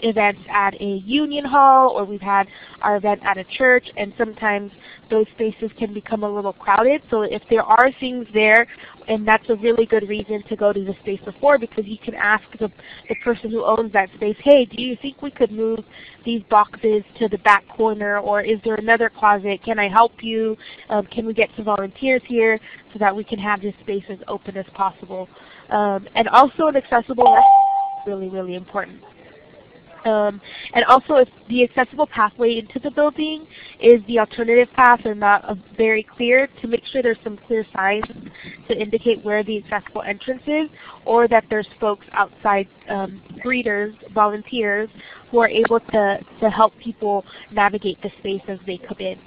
events at a union hall, or we've had our event at a church, and sometimes those spaces can become a little crowded. So if there are things there, and that's a really good reason to go to the space before, because you can ask the person who owns that space, hey, do you think we could move these boxes to the back corner, or is there another closet? Can I help you? Can we get some volunteers here so that we can have this space as open as possible? And also an accessible restroom is really, really important. And also, if the accessible pathway into the building is the alternative path and not very clear, to make sure there's some clear signs to indicate where the accessible entrance is, or that there's folks outside, greeters, volunteers, who are able to help people navigate the space as they come in.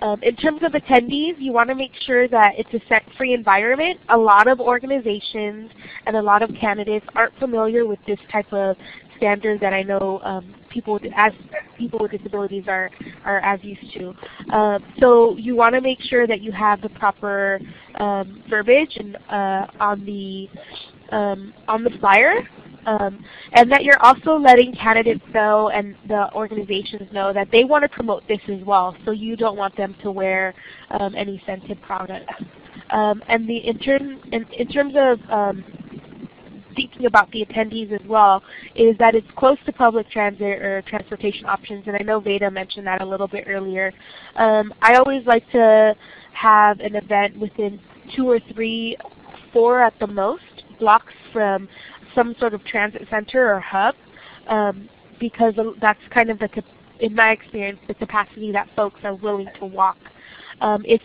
In terms of attendees, you want to make sure that it's a set-free environment. A lot of organizations and a lot of candidates aren't familiar with this type of standard that I know people with disabilities are as used to. So you want to make sure that you have the proper verbiage and, on the flyer. And that you're also letting candidates know and the organizations know that they want to promote this as well, so you don't want them to wear any scented products. And in terms of thinking about the attendees as well, is that it's close to public transit or transportation options, and I know Veda mentioned that a little bit earlier. I always like to have an event within 2 or 3, 4 at the most blocks from some sort of transit center or hub, because that's kind of in my experience, the capacity that folks are willing to walk. If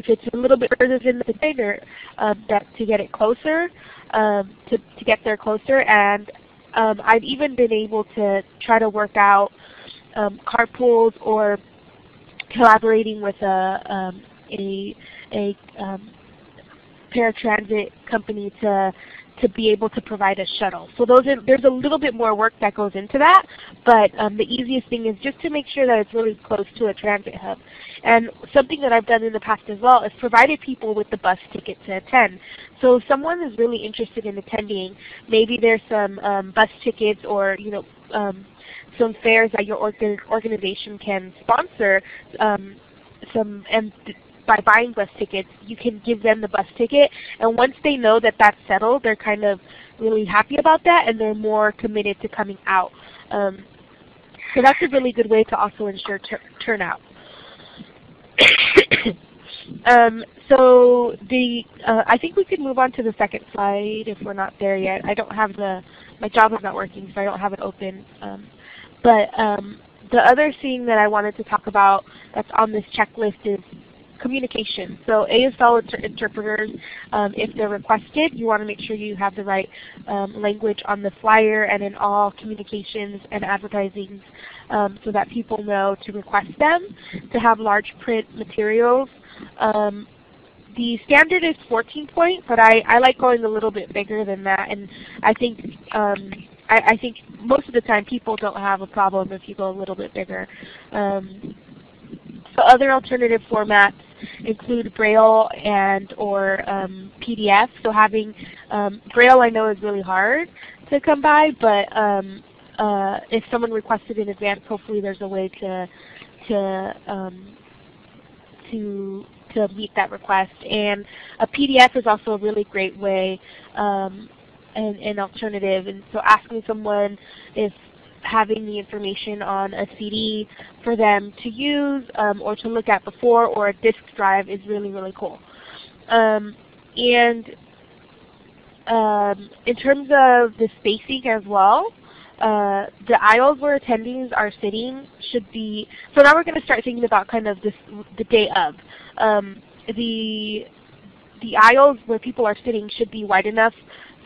it's a little bit further than the container, to get it closer, to get there closer, and I've even been able to try to work out carpools or collaborating with a paratransit company to be able to provide a shuttle. So there's a little bit more work that goes into that, but the easiest thing is just to make sure that it's really close to a transit hub. And something that I've done in the past as well is provided people with the bus ticket to attend. So if someone is really interested in attending, maybe there's some bus tickets or some fares that your organization can sponsor, by buying bus tickets, you can give them the bus ticket, and once they know that that's settled, they're kind of really happy about that, and they're more committed to coming out. So that's a really good way to also ensure turnout. So I think we could move on to the second slide if we're not there yet. I don't have my job is not working, so I don't have it open. But the other thing that I wanted to talk about that's on this checklist is communication. So ASL interpreters, if they're requested, you want to make sure you have the right language on the flyer and in all communications and advertisings, so that people know to request them, to have large print materials. The standard is 14 point, but I like going a little bit bigger than that, and I think I think most of the time people don't have a problem if you go a little bit bigger. So other alternative formats include Braille and or PDF. So having Braille, I know, is really hard to come by, but if someone requested in advance, hopefully there's a way to meet that request. And a PDF is also a really great way, an alternative. And so asking someone if having the information on a CD for them to use or to look at before, or a disk drive, is really, really cool. And in terms of the spacing as well, the aisles where attendees are sitting should be, so now we're going to start thinking about kind of the day of. The aisles where people are sitting should be wide enough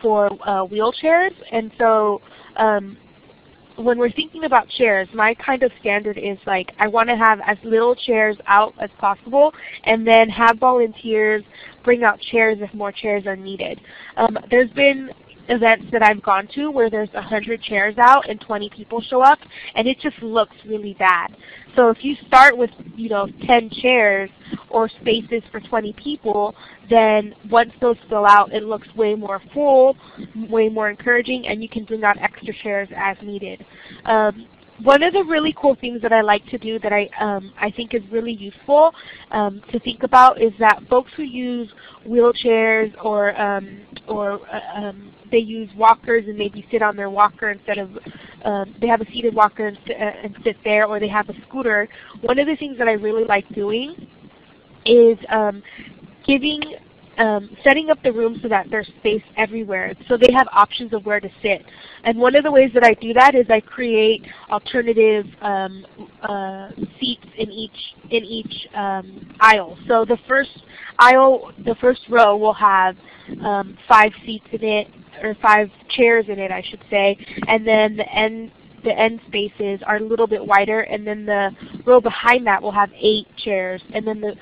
for wheelchairs, and so when we're thinking about chairs, my kind of standard is like I want to have as little chairs out as possible, and then have volunteers bring out chairs if more chairs are needed. There's been events that I've gone to where there's 100 chairs out and 20 people show up, and it just looks really bad. So if you start with 10 chairs or spaces for 20 people, then once those fill out, it looks way more full, way more encouraging, and you can bring out extra chairs as needed. One of the really cool things that I like to do that I think is really useful to think about is that folks who use wheelchairs or they use walkers and maybe sit on their walker instead of they have a seated walker and sit there, or they have a scooter. One of the things that I really like doing is setting up the room so that there's space everywhere, so they have options of where to sit. And one of the ways that I do that is I create alternative seats in each aisle. So the first row will have 5 seats in it, or 5 chairs in it, I should say, and then the end spaces are a little bit wider, and then the row behind that will have 8 chairs, and then the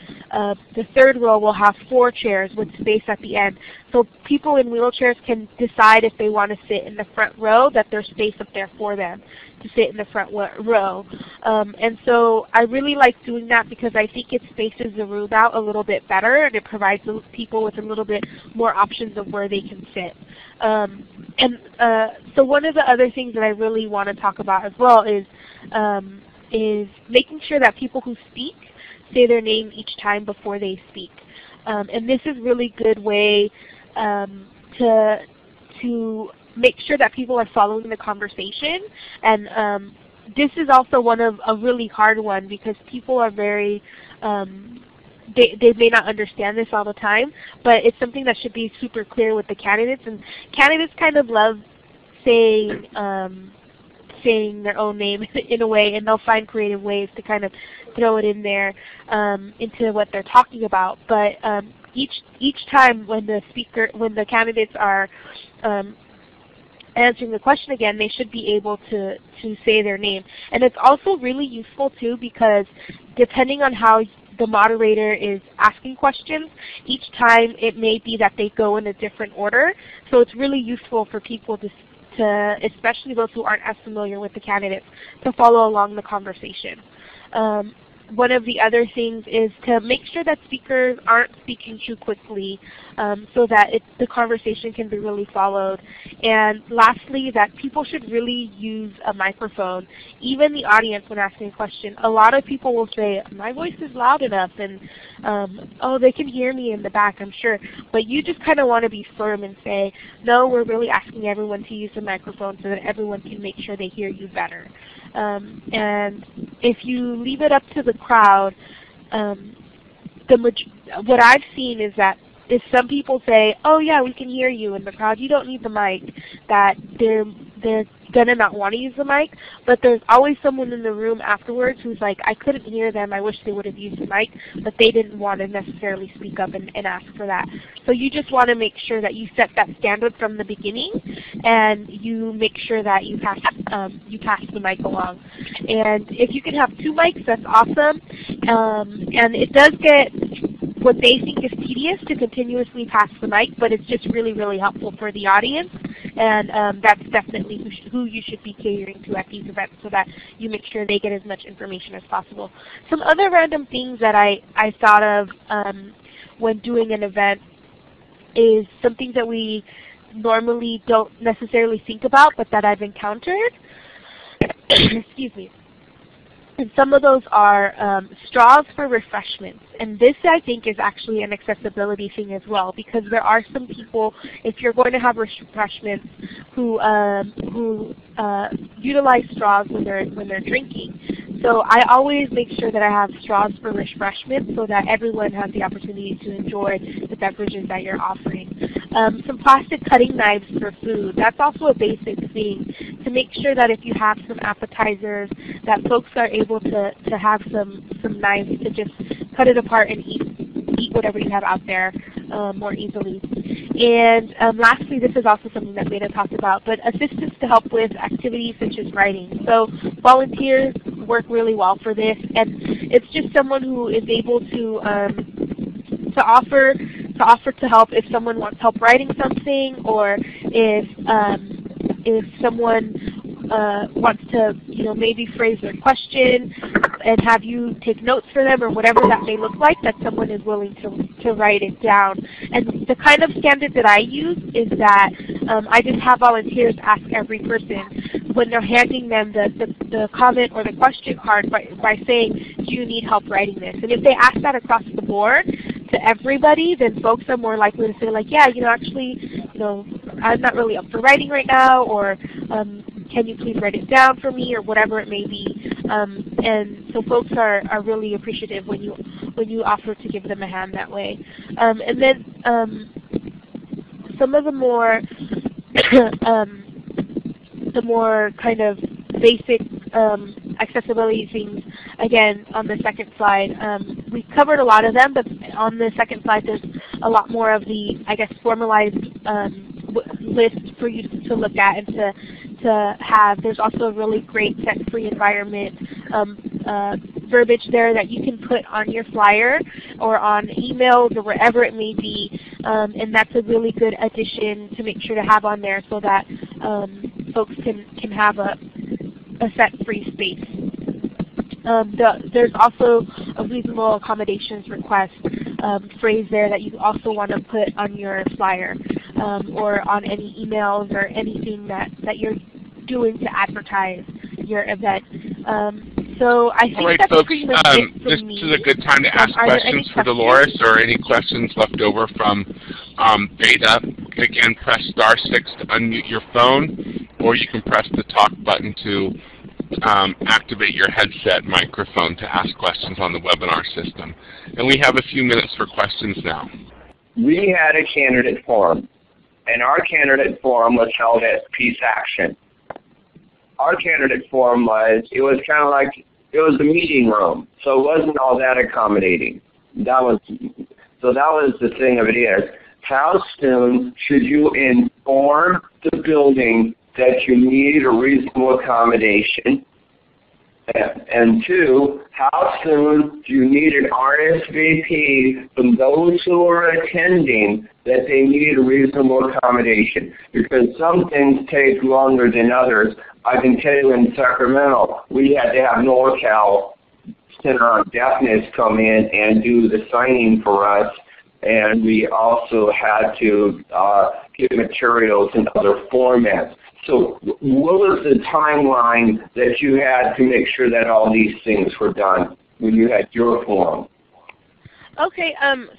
third row will have 4 chairs with space at the end. So people in wheelchairs can decide if they want to sit in the front row, that there's space up there for them to sit in the front row. And so I really like doing that because I think it spaces the room out a little bit better, and it provides people with a little bit more options of where they can sit. So one of the other things that I really want to talk about as well is making sure that people who speak say their name each time before they speak. And this is a really good way to make sure that people are following the conversation. And this is also a really hard one because people are very, they may not understand this all the time, but it's something that should be super clear with the candidates. And candidates kind of love saying their own name in a way, and they'll find creative ways to kind of throw it in there into what they're talking about. But each time when the candidates are answering the question again, they should be able to say their name. And it's also really useful too because depending on how the moderator is asking questions, each time it may be that they go in a different order. So it's really useful for people to especially those who aren't as familiar with the candidates, to follow along the conversation. One of the other things is to make sure that speakers aren't speaking too quickly so that the conversation can be really followed. And lastly, that people should really use a microphone, even the audience when asking a question. A lot of people will say, my voice is loud enough, and oh, they can hear me in the back, I'm sure. But you just kind of want to be firm and say, no, we're really asking everyone to use the microphone so that everyone can make sure they hear you better. And if you leave it up to the crowd, what I've seen is that if some people say, oh yeah, we can hear you in the crowd, you don't need the mic, that they're going to not want to use the mic. But there's always someone in the room afterwards who's like, I couldn't hear them, I wish they would have used the mic, but they didn't want to necessarily speak up and ask for that. So you just want to make sure that you set that standard from the beginning, and you make sure that you pass the mic along. And if you can have 2 mics, that's awesome. And it does get what they think is tedious to continuously pass the mic, but it's just really, really helpful for the audience. And that's definitely who you should be catering to at these events so that you make sure they get as much information as possible. Some other random things that I thought of when doing an event is some things that we normally don't necessarily think about, but that I've encountered. Excuse me. And some of those are straws for refreshments. And this, I think, is actually an accessibility thing as well, because there are some people, if you're going to have refreshments, who utilize straws when they're drinking. So I always make sure that I have straws for refreshments so that everyone has the opportunity to enjoy the beverages that you're offering. Some plastic cutting knives for food. That's also a basic thing, to make sure that if you have some appetizers, that folks are able to have some knives to just cut it apart and eat whatever you have out there more easily. And lastly, this is also something that Veda talked about, but assistance to help with activities such as writing. So volunteers work really well for this, and it's just someone who is able to offer to help if someone wants help writing something, or if someone wants to, maybe phrase their question and have you take notes for them, or whatever that may look like, that someone is willing to write it down. And the kind of standard that I use is that I just have volunteers ask every person when they're handing them the comment or the question card by saying, do you need help writing this? And if they ask that across the board to everybody, then folks are more likely to say, like, yeah, actually, I'm not really up for writing right now, or can you please write it down for me, or whatever it may be. And so folks are really appreciative when you offer to give them a hand that way. And then some of the more kind of basic accessibility things, again, on the second slide. We covered a lot of them, but on the second slide there's a lot more of the, I guess, formalized list for you to to look at and to have. There's also a really great scent-free environment verbiage there that you can put on your flyer or on emails or wherever it may be, and that's a really good addition to make sure to have on there so that folks can have a scent-free space. There's also a reasonable accommodations request phrase there that you also want to put on your flyer or on any emails or anything that you're doing to advertise your event. So I think
all right,
that's
folks,
pretty much it for
this
me.
is a good time to ask questions for Dolores or any questions left over from Veda. Again, press *6 to unmute your phone, or you can press the talk button to activate your headset microphone to ask questions on the webinar system. And we have a few minutes for questions now.
We had a candidate forum, and our candidate forum was held at Peace Action. Our candidate forum it was kind of like, it was a meeting room, so it wasn't all that accommodating. That was the thing of it is, how soon should you inform the building that you need a reasonable accommodation? And two, how soon do you need an RSVP from those who are attending that they need a reasonable accommodation? Because some things take longer than others. I can tell you in Sacramento, we had to have NorCal Center on Deafness come in and do the signing for us, and we also had to get materials in other formats. So what was the timeline that you had to make sure that all these things were done when you had your forum?
Okay,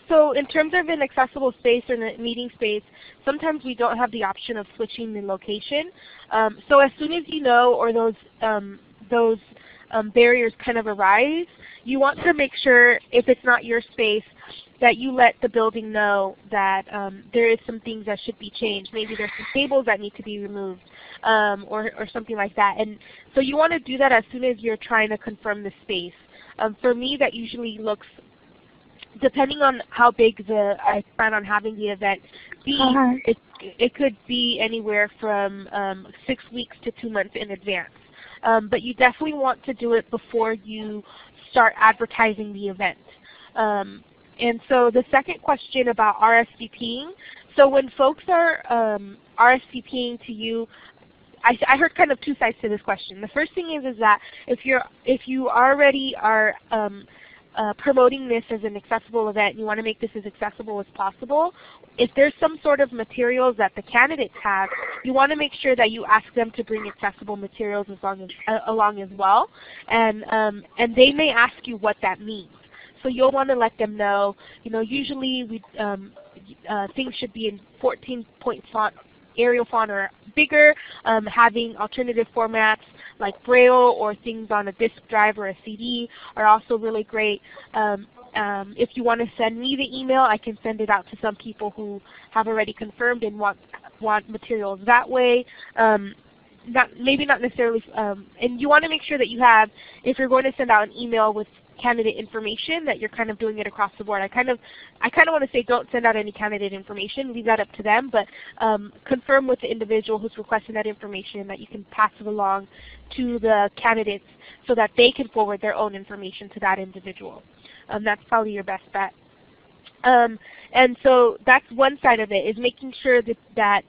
so in terms of an accessible space or a meeting space, sometimes we don't have the option of switching the location. So as soon as you know, or those barriers kind of arise, you want to make sure, if it's not your space, that you let the building know that there is some things that should be changed. Maybe there's some tables that need to be removed or something like that. And so you want to do that as soon as you're trying to confirm the space. For me, that usually looks, depending on how big I plan on having the event be, it could be anywhere from 6 weeks to 2 months in advance. But you definitely want to do it before you start advertising the event. And so the second question about RSVPing, so when folks are RSVPing to you, I heard kind of two sides to this question. The first thing is that if you already are promoting this as an accessible event, and you want to make this as accessible as possible, if there's some sort of materials that the candidates have, you want to make sure that you ask them to bring accessible materials along as well, and they may ask you what that means. So you'll want to let them know, usually things should be in 14-point font, Arial font or bigger, having alternative formats like Braille or things on a disk drive or a CD are also really great. If you want to send me the email, I can send it out to some people who have already confirmed and want materials that way. Maybe not necessarily, and you want to make sure that you have, if you're going to send out an email with candidate information, that you're kind of doing it across the board. I kind of want to say don't send out any candidate information, leave that up to them, but confirm with the individual who's requesting that information that you can pass it along to the candidates so that they can forward their own information to that individual. That's probably your best bet. And so that's one side of it, is making sure that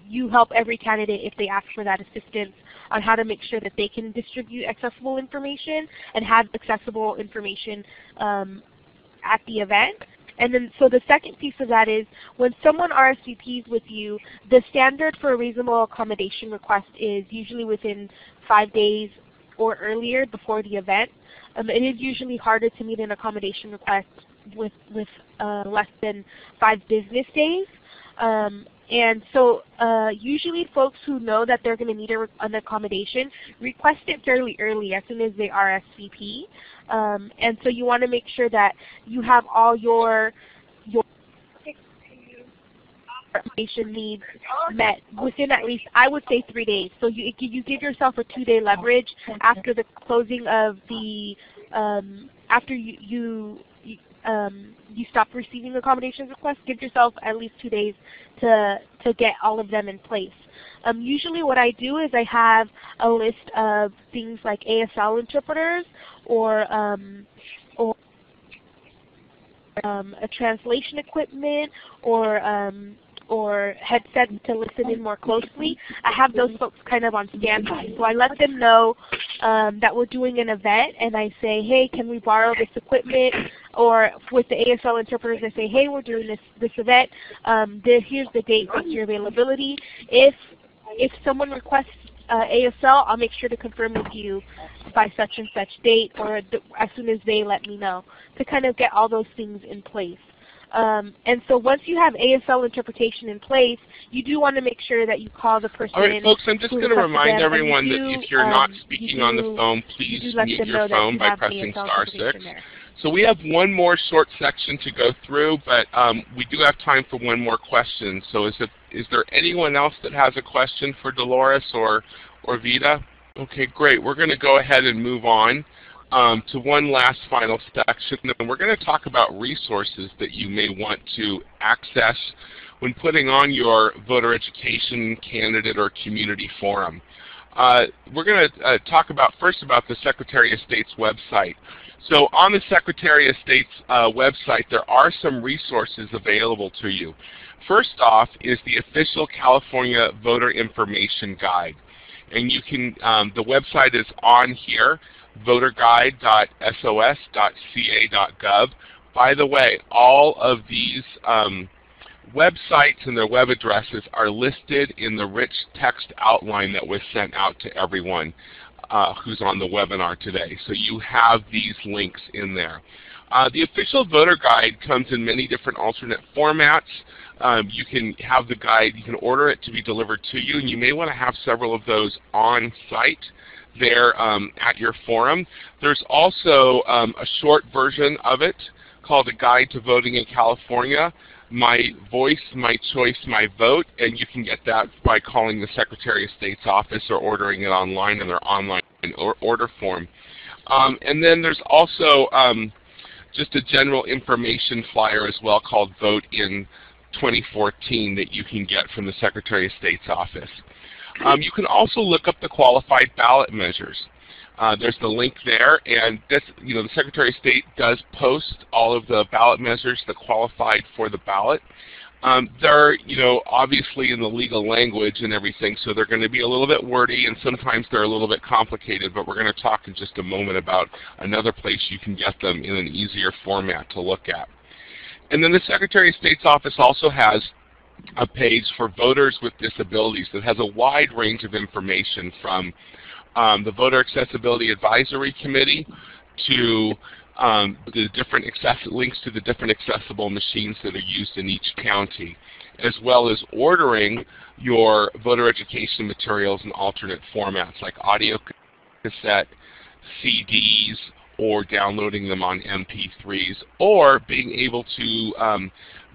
you help every candidate if they ask for that assistance on how to make sure that they can distribute accessible information and have accessible information at the event. And then, so the second piece of that is, when someone RSVPs with you, the standard for a reasonable accommodation request is usually within 5 days or earlier before the event. It is usually harder to meet an accommodation request with less than 5 business days. And so usually folks who know that they're going to need an accommodation request it fairly early, as soon as they RSVP. And so you want to make sure that you have all your accommodation needs met within at least, I would say, 3 days. So you give yourself a 2-day leverage after the closing of the, after you stop receiving accommodations requests, give yourself at least 2 days to get all of them in place. Usually what I do is I have a list of things like ASL interpreters or a translation equipment or headsets to listen in more closely. I have those folks kind of on standby. So I let them know that we're doing an event, and I say, hey, can we borrow this equipment? Or with the ASL interpreters, I say, hey, we're doing this event. Here's the date. What's your availability? If someone requests ASL, I'll make sure to confirm with you by such and such date, or as soon as they let me know, to kind of get all those things in place. And so once you have ASL interpretation in place, you do want to make sure that you call the person.
All right, folks, I'm just going to remind everyone that if you're not speaking on the phone, please mute your phone by pressing *6. So we have one more short section to go through, but we do have time for one more question. So is there anyone else that has a question for Dolores or Veda? Okay, great. We're going to go ahead and move on to one last final section, and we're going to talk about resources that you may want to access when putting on your voter education candidate or community forum. We're going to talk first about the Secretary of State's website. So on the Secretary of State's website, there are some resources available to you. First off is the official California Voter Information Guide. And you can, the website is on here, voterguide.sos.ca.gov. By the way, all of these websites and their web addresses are listed in the rich text outline that was sent out to everyone who's on the webinar today. So you have these links in there. The official voter guide comes in many different alternate formats. You can have the guide, you can order it to be delivered to you, and you may want to have several of those on site there at your forum. There's also a short version of it called A Guide to Voting in California, My Voice, My Choice, My Vote, and you can get that by calling the Secretary of State's office or ordering it online in their online order form. And then there's also just a general information flyer as well called Vote in 2014 that you can get from the Secretary of State's office. You can also look up the qualified ballot measures. There's the link there, and this, the Secretary of State does post all of the ballot measures that qualified for the ballot. They're, obviously in the legal language and everything, so they're going to be a little bit wordy, and sometimes they're a little bit complicated, but we're going to talk in just a moment about another place you can get them in an easier format to look at. And then the Secretary of State's office also has a page for voters with disabilities that has a wide range of information from the Voter Accessibility Advisory Committee to the different links to the different accessible machines that are used in each county, as well as ordering your voter education materials in alternate formats like audio cassette, CDs, or downloading them on MP3s, or being able to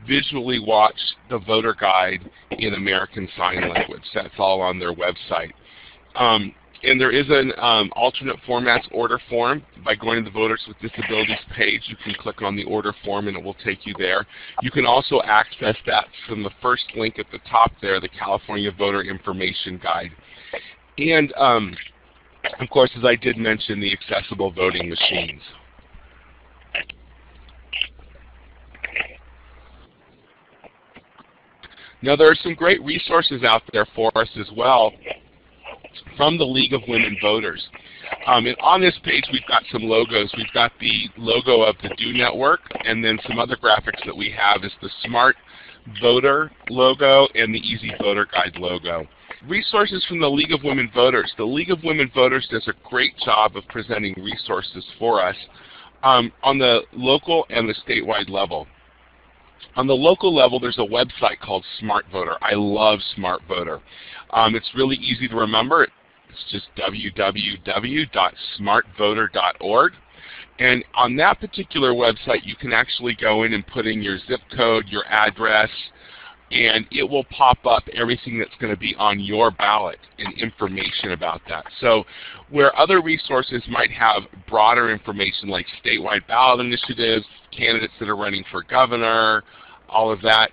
visually watch the voter guide in American Sign Language. That's all on their website. And there is an alternate formats order form. By going to the Voters with Disabilities page, you can click on the order form and it will take you there. You can also access that from the first link at the top there, the California Voter Information Guide. And of course, as I did mention, the accessible voting machines. Now, there are some great resources out there for us as well from the League of Women Voters. And on this page, we've got some logos. We've got the logo of the Do Network, and then some other graphics that we have is the Smart Voter logo and the Easy Voter Guide logo. Resources from the League of Women Voters. The League of Women Voters does a great job of presenting resources for us on the local and the statewide level. On the local level, there's a website called Smart Voter. I love Smart Voter. It's really easy to remember. It's just www.smartvoter.org. And on that particular website, you can actually go in and put in your zip code, your address, and it will pop up everything that's going to be on your ballot and information about that. So where other resources might have broader information like statewide ballot initiatives, candidates that are running for governor, all of that,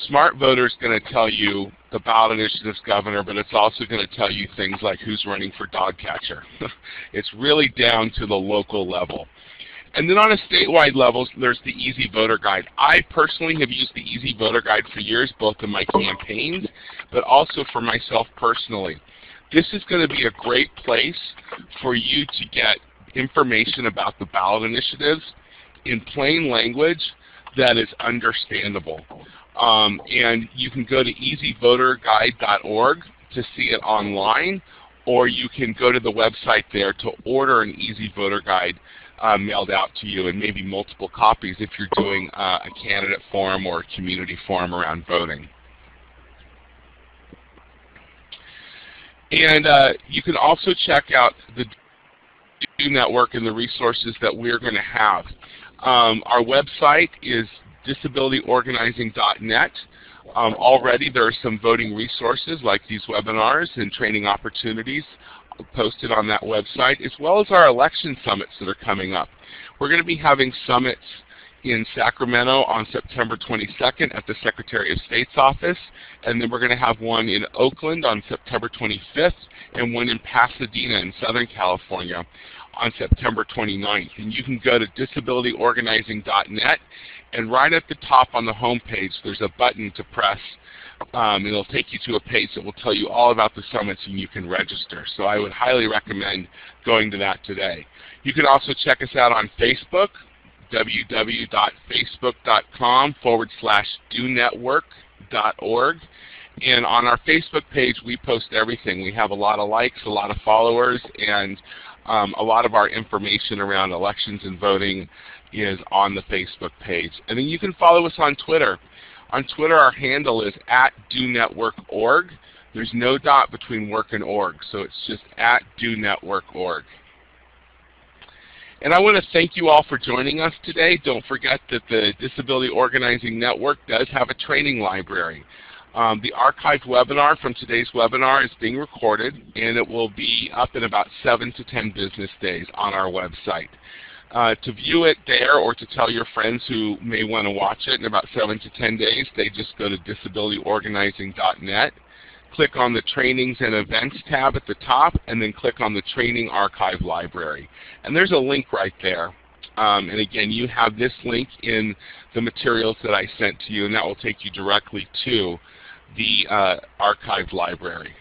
Smart Voter is going to tell you the ballot initiatives governor, but it's also going to tell you things like who's running for dog catcher. It's really down to the local level. And then on a statewide level, there's the Easy Voter Guide. I personally have used the Easy Voter Guide for years, both in my campaigns, but also for myself personally. This is going to be a great place for you to get information about the ballot initiatives in plain language that is understandable. And you can go to easyvoterguide.org to see it online, or you can go to the website there to order an Easy Voter Guide mailed out to you, and maybe multiple copies if you're doing a candidate forum or a community forum around voting. And you can also check out the Do Network and the resources that we're going to have. Our website is disabilityorganizing.net. Already there are some voting resources like these webinars and training opportunities posted on that website, as well as our election summits that are coming up. We're going to be having summits in Sacramento on September 22nd at the Secretary of State's office, and then we're going to have one in Oakland on September 25th and one in Pasadena in Southern California on September 29th. And you can go to disabilityorganizing.net, and right at the top on the home page there's a button to press. It'll take you to a page that will tell you all about the summits, and you can register. So I would highly recommend going to that today. You can also check us out on Facebook, www.facebook.com/donetwork.org. And on our Facebook page, we post everything. We have a lot of likes, a lot of followers, and a lot of our information around elections and voting is on the Facebook page. And then you can follow us on Twitter. On Twitter, our handle is @donetwork.org. There's no dot between work and org, so it's just @donetwork.org. And I want to thank you all for joining us today. Don't forget that the Disability Organizing Network does have a training library. The archived webinar from today's webinar is being recorded, and it will be up in about 7 to 10 business days on our website. To view it there or to tell your friends who may want to watch it in about 7 to 10 days, they just go to disabilityorganizing.net, click on the Trainings and Events tab at the top, and then click on the Training Archive Library. And there's a link right there. And again, you have this link in the materials that I sent to you, and that will take you directly to the archived library.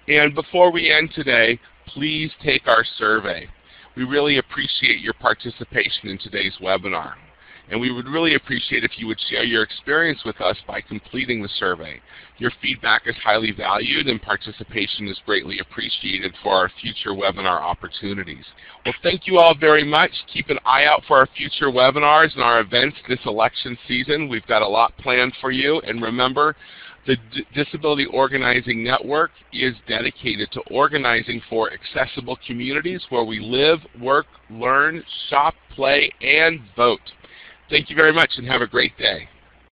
And before we end today, please take our survey. We really appreciate your participation in today's webinar. And we would really appreciate if you would share your experience with us by completing the survey. Your feedback is highly valued, and participation is greatly appreciated for our future webinar opportunities. Well, thank you all very much. Keep an eye out for our future webinars and our events this election season. We've got a lot planned for you. And remember, the Disability Organizing Network is dedicated to organizing for accessible communities where we live, work, learn, shop, play, and vote. Thank you very much, and have a great day.